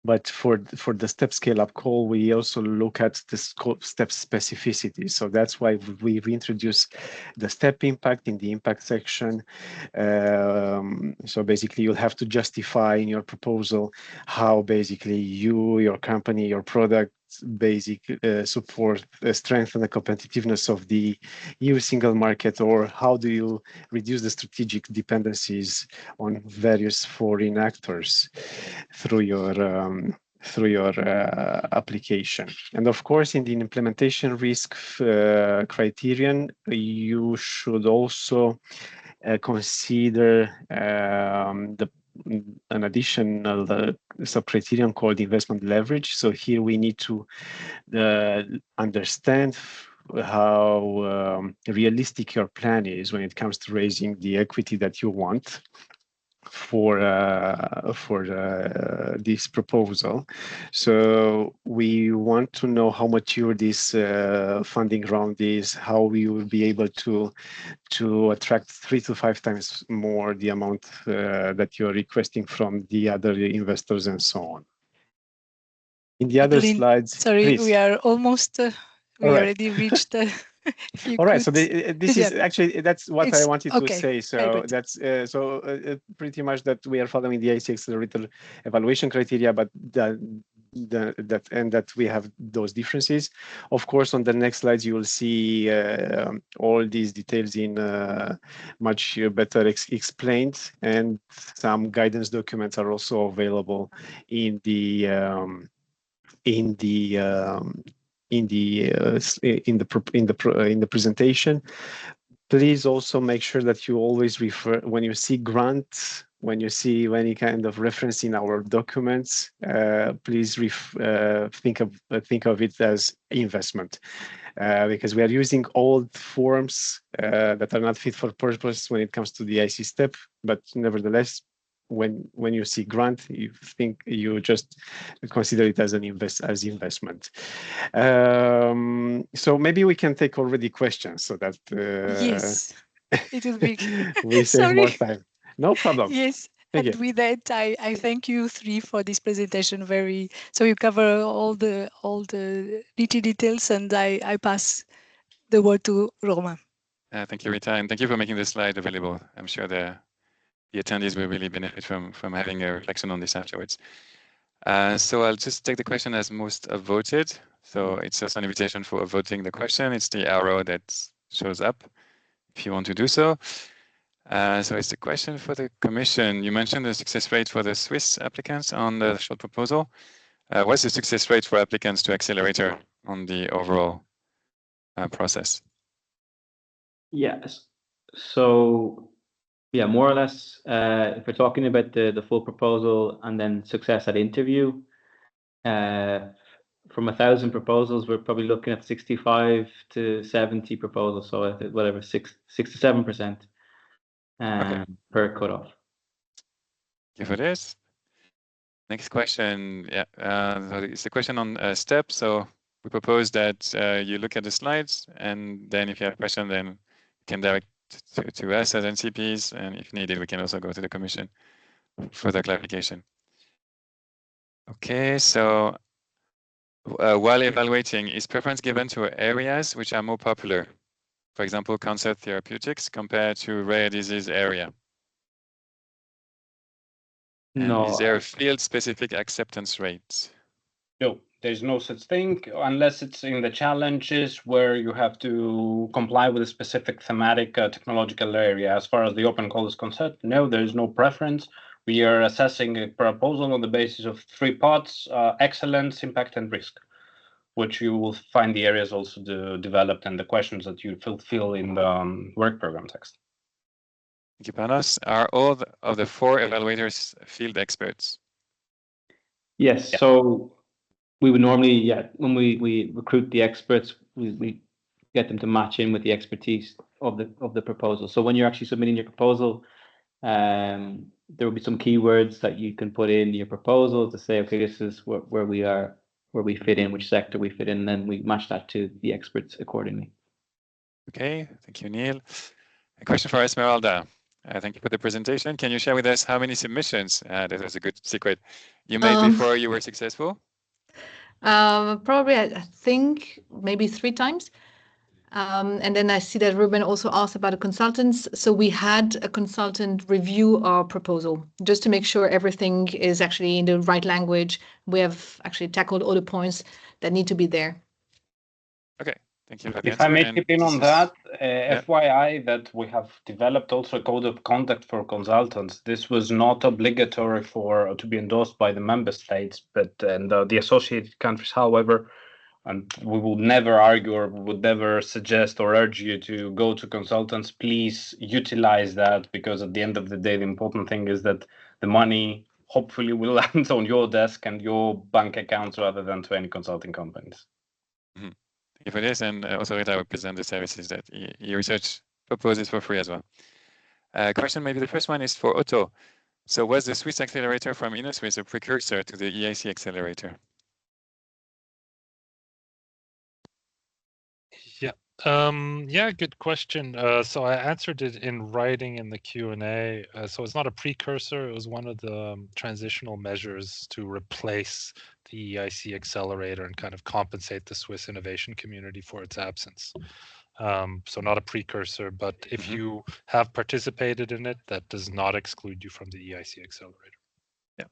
But for the step scale-up call, we also look at the step specificity. So that's why we've introduced the step impact in the impact section. So basically, you'll have to justify in your proposal how basically your company, your product support strengthen the competitiveness of the EU single market, or how do you reduce the strategic dependencies on various foreign actors through your application. And of course, in the implementation risk criterion, you should also consider an additional sub-criterion called investment leverage. So here we need to understand how realistic your plan is when it comes to raising the equity that you want for this proposal. So we want to know how mature this funding round is, how we will be able to attract 3 to 5 times more the amount that you're requesting from the other investors and so on. In the other slides, sorry, please. we are almost, we right. already reached all right, so this is actually, that's what I wanted to say. So that's pretty much that we are following the EIC Accelerator evaluation criteria, but that we have those differences. Of course, on the next slides, you will see all these details in much better explained, and some guidance documents are also available in the presentation. Please also make sure that you always refer, when you see grants, when you see any kind of reference in our documents, please think of it as investment, because we are using old forms that are not fit for purpose when it comes to the EIC step, but nevertheless, when you see grant, you just consider it as an investment. So maybe we can take already questions so that yes, it will be we save more time. No problem. Yes. And with that, I thank you three for this presentation. So you cover all the nitty details, and I pass the word to Roma. Thank you, Rita, and thank you for making the slide available. I'm sure the attendees will really benefit from having a reflection on this afterwards. So I'll just take the question as most voted. So it's just an invitation for voting the question. It's the arrow that shows up if you want to do so. So it's the question for the Commission. You mentioned the success rate for the Swiss applicants on the short proposal. What's the success rate for applicants to Accelerator on the overall process? Yes. So yeah, more or less, if we're talking about the full proposal and then success at interview, from 1,000 proposals, we're probably looking at 65 to 70 proposals. So whatever, 6 to 7% per cutoff. Thank you for this. Next question. Yeah, it's the question on steps. So we propose that you look at the slides, and then if you have a question, then you can direct to us as NCPs, and if needed, we can also go to the Commission for further clarification. Okay, so while evaluating, is preference given to areas which are more popular? For example, cancer therapeutics compared to rare disease area? No. And is there a field-specific acceptance rate? No, there's no such thing unless it's in the challenges where you have to comply with a specific thematic technological area. As far as the open call is concerned, no, there is no preference. We are assessing a proposal on the basis of 3 parts: excellence, impact, and risk, which you will find the areas also developed and the questions that you fulfill in the work program text. Thank you, Panos. Are all of the 4 evaluators field experts? Yes. Yeah. So we would normally, when we recruit the experts, we get them to match in with the expertise of the proposal. So when you're actually submitting your proposal, there will be some keywords that you can put in your proposal to say, okay, this is where we are, where we fit in, which sector we fit in, and then we match that to the experts accordingly. Okay, thank you, Neil. A question for Esmeralda. Thank you for the presentation. Can you share with us how many submissions, that is a good secret, you made before you were successful? Probably, I think, maybe 3 times. And then I see that Ruben also asked about the consultants. So we had a consultant review our proposal just to make sure everything is actually in the right language. We have actually tackled all the points that need to be there. Okay, thank you for the answer. If I may chip in on that, FYI, that we have developed also a code of conduct for consultants. This was not obligatory to be endorsed by the member states, but the associated countries. However, And we will never argue or would never suggest or urge you to go to consultants. Please utilize that, because at the end of the day, the important thing is that the money hopefully will land on your desk and your bank accounts rather than to any consulting companies. Mm-hmm. Thank you for this. And also, Rita will present the services that Euresearch proposes for free as well. Question, maybe the first one is for Otto. So was the Swiss Accelerator from InnoSwiss a precursor to the EIC Accelerator? Yeah, good question. So I answered it in writing in the Q&A. So it's not a precursor. It was one of the transitional measures to replace the EIC Accelerator and kind of compensate the Swiss innovation community for its absence. So not a precursor, but if you have participated in it, that does not exclude you from the EIC Accelerator. Yeah.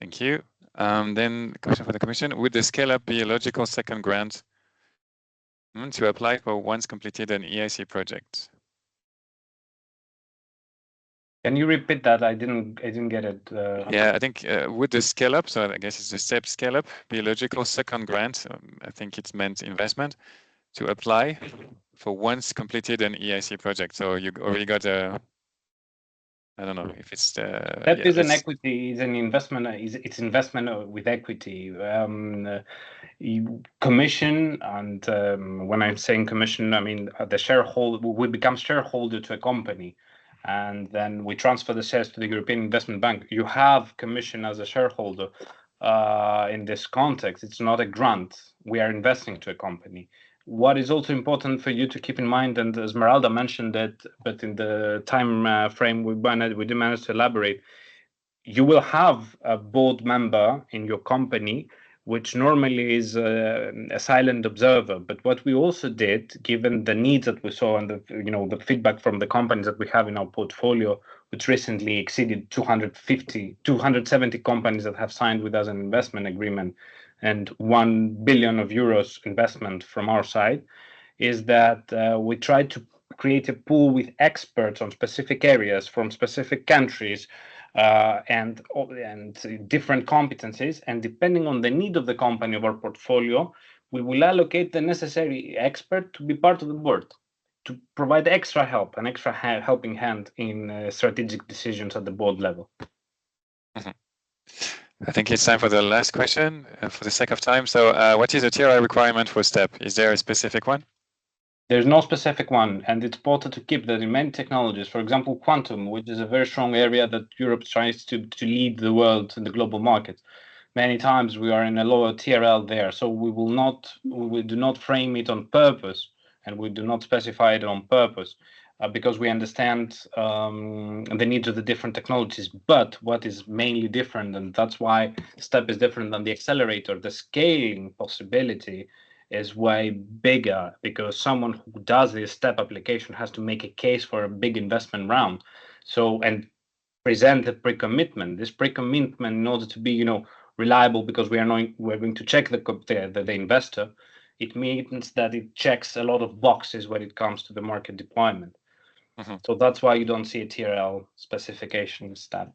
Thank you. Then question for the Commission. Would the scale-up be a logical second grant to apply for once completed an EIC project? Can you repeat that? I didn't get it. Yeah, I think would the scale up, so I guess it's the STEP scale up, be a logical second grant? I think it's meant investment to apply for once completed an EIC project. So you already got a, I don't know if it's the. That is an equity, is an investment. It's investment with equity. Commission, and when I'm saying commission, I mean the shareholder. We become shareholder to a company, and then we transfer the shares to the European Investment Bank. You have commission as a shareholder. In this context, it's not a grant. We are investing to a company. What is also important for you to keep in mind, and Esmeralda mentioned it, but in the time frame we didn't manage to elaborate, you will have a board member in your company, which normally is a silent observer. But what we also did, given the needs that we saw and the feedback from the companies that we have in our portfolio, which recently exceeded 270 companies that have signed with us an investment agreement, and 1 billion euros investment from our side, is that we tried to create a pool with experts on specific areas from specific countries and different competencies. And depending on the need of the company, of our portfolio, we will allocate the necessary expert to be part of the board, to provide extra help, an extra helping hand in strategic decisions at the board level. I think it's time for the last question for the sake of time. So what is the TRI requirement for STEP? Is there a specific one? There's no specific one, and it's important to keep that in many technologies, for example, quantum, which is a very strong area that Europe tries to lead the world in the global market. Many times we are in a lower TRL there, so we do not frame it on purpose, and we do not specify it on purpose. Because we understand the needs of the different technologies. But what is mainly different, and that's why STEP is different than the accelerator, the scaling possibility is way bigger, because someone who does this STEP application has to make a case for a big investment round. So, and present a pre-commitment. This pre-commitment, in order to be, reliable, because we're going to check the investor, it means that it checks a lot of boxes when it comes to the market deployment. So that's why you don't see a TRL specification STEP.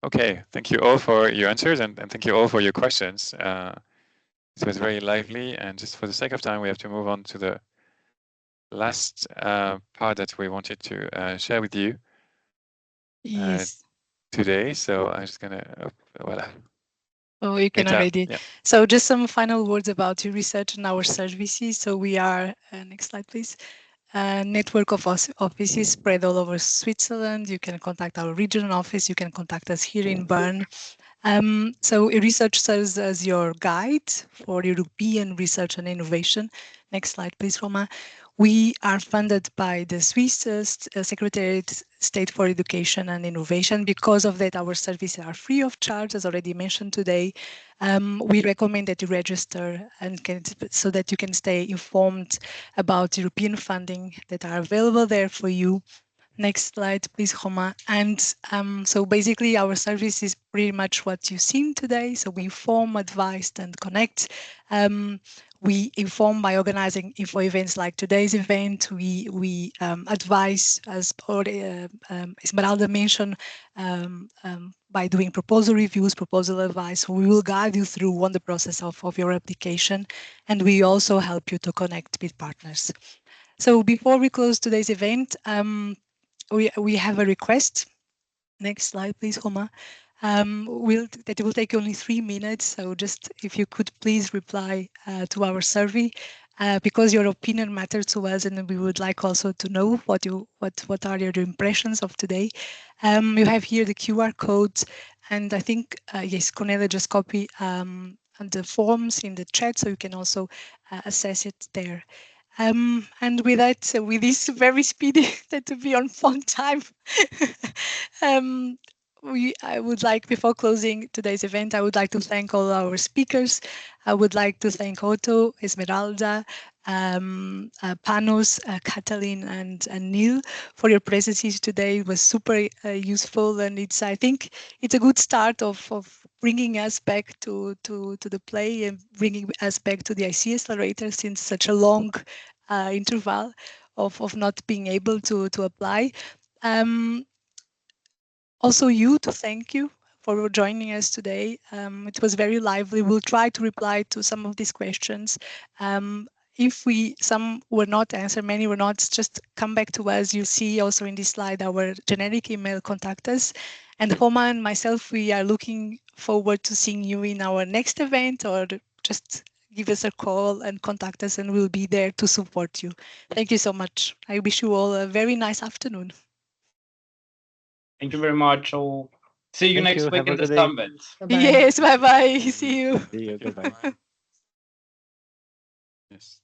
Okay, thank you all for your answers, and thank you all for your questions. It was very lively, and just for the sake of time, we have to move on to the last part that we wanted to share with you today. So I'm just gonna, voila. Oh, you can already. Yeah. So just some final words about Euresearch and our services. So we are, next slide, please. A network of offices spread all over Switzerland. You can contact our regional office. You can contact us here in Bern. So Euresearch serves as your guide for European research and innovation. Next slide, please, Roma. We are funded by the Swiss Secretariat State for Education and Innovation. Because of that, our services are free of charge, as already mentioned today. We recommend that you register so that you can stay informed about European funding that are available there for you. Next slide, please, Roma. And so basically our service is pretty much what you've seen today. So we inform, advise, and connect. we inform by organizing info events like today's event. We advise, as Esmeralda mentioned, by doing proposal reviews, proposal advice. We will guide you through on the process of your application, and we also help you to connect with partners. So before we close today's event, we have a request. Next slide, please, Homa. That will take only 3 minutes. So just if you could please reply to our survey, because your opinion matters to us, and we would like also to know what are your impressions of today. You have here the QR codes, and I think yes, Cornelia just copy the forms in the chat, so you can also assess it there. And with that, with this very speedy, to be on time, I would like, before closing today's event, I would like to thank all our speakers. I would like to thank Otto, Esmeralda, Panos, Katalin, and Neil for your presences today. It was super useful, and I think it's a good start of bringing us back to the play and bringing us back to the EIC Accelerator since such a long interval of not being able to apply. Also to thank you for joining us today. It was very lively. We'll try to reply to some of these questions. If some were not answered, many were not, just come back to us. You see also in this slide our generic email, contact us. And Homa and myself, we are looking forward to seeing you in our next event, or just give us a call and contact us, and we'll be there to support you. Thank you so much. I wish you all a very nice afternoon. Thank you very much. I'll see you next week in the summit. Bye-bye. Yes, bye-bye. See you. See you. Goodbye. Yes.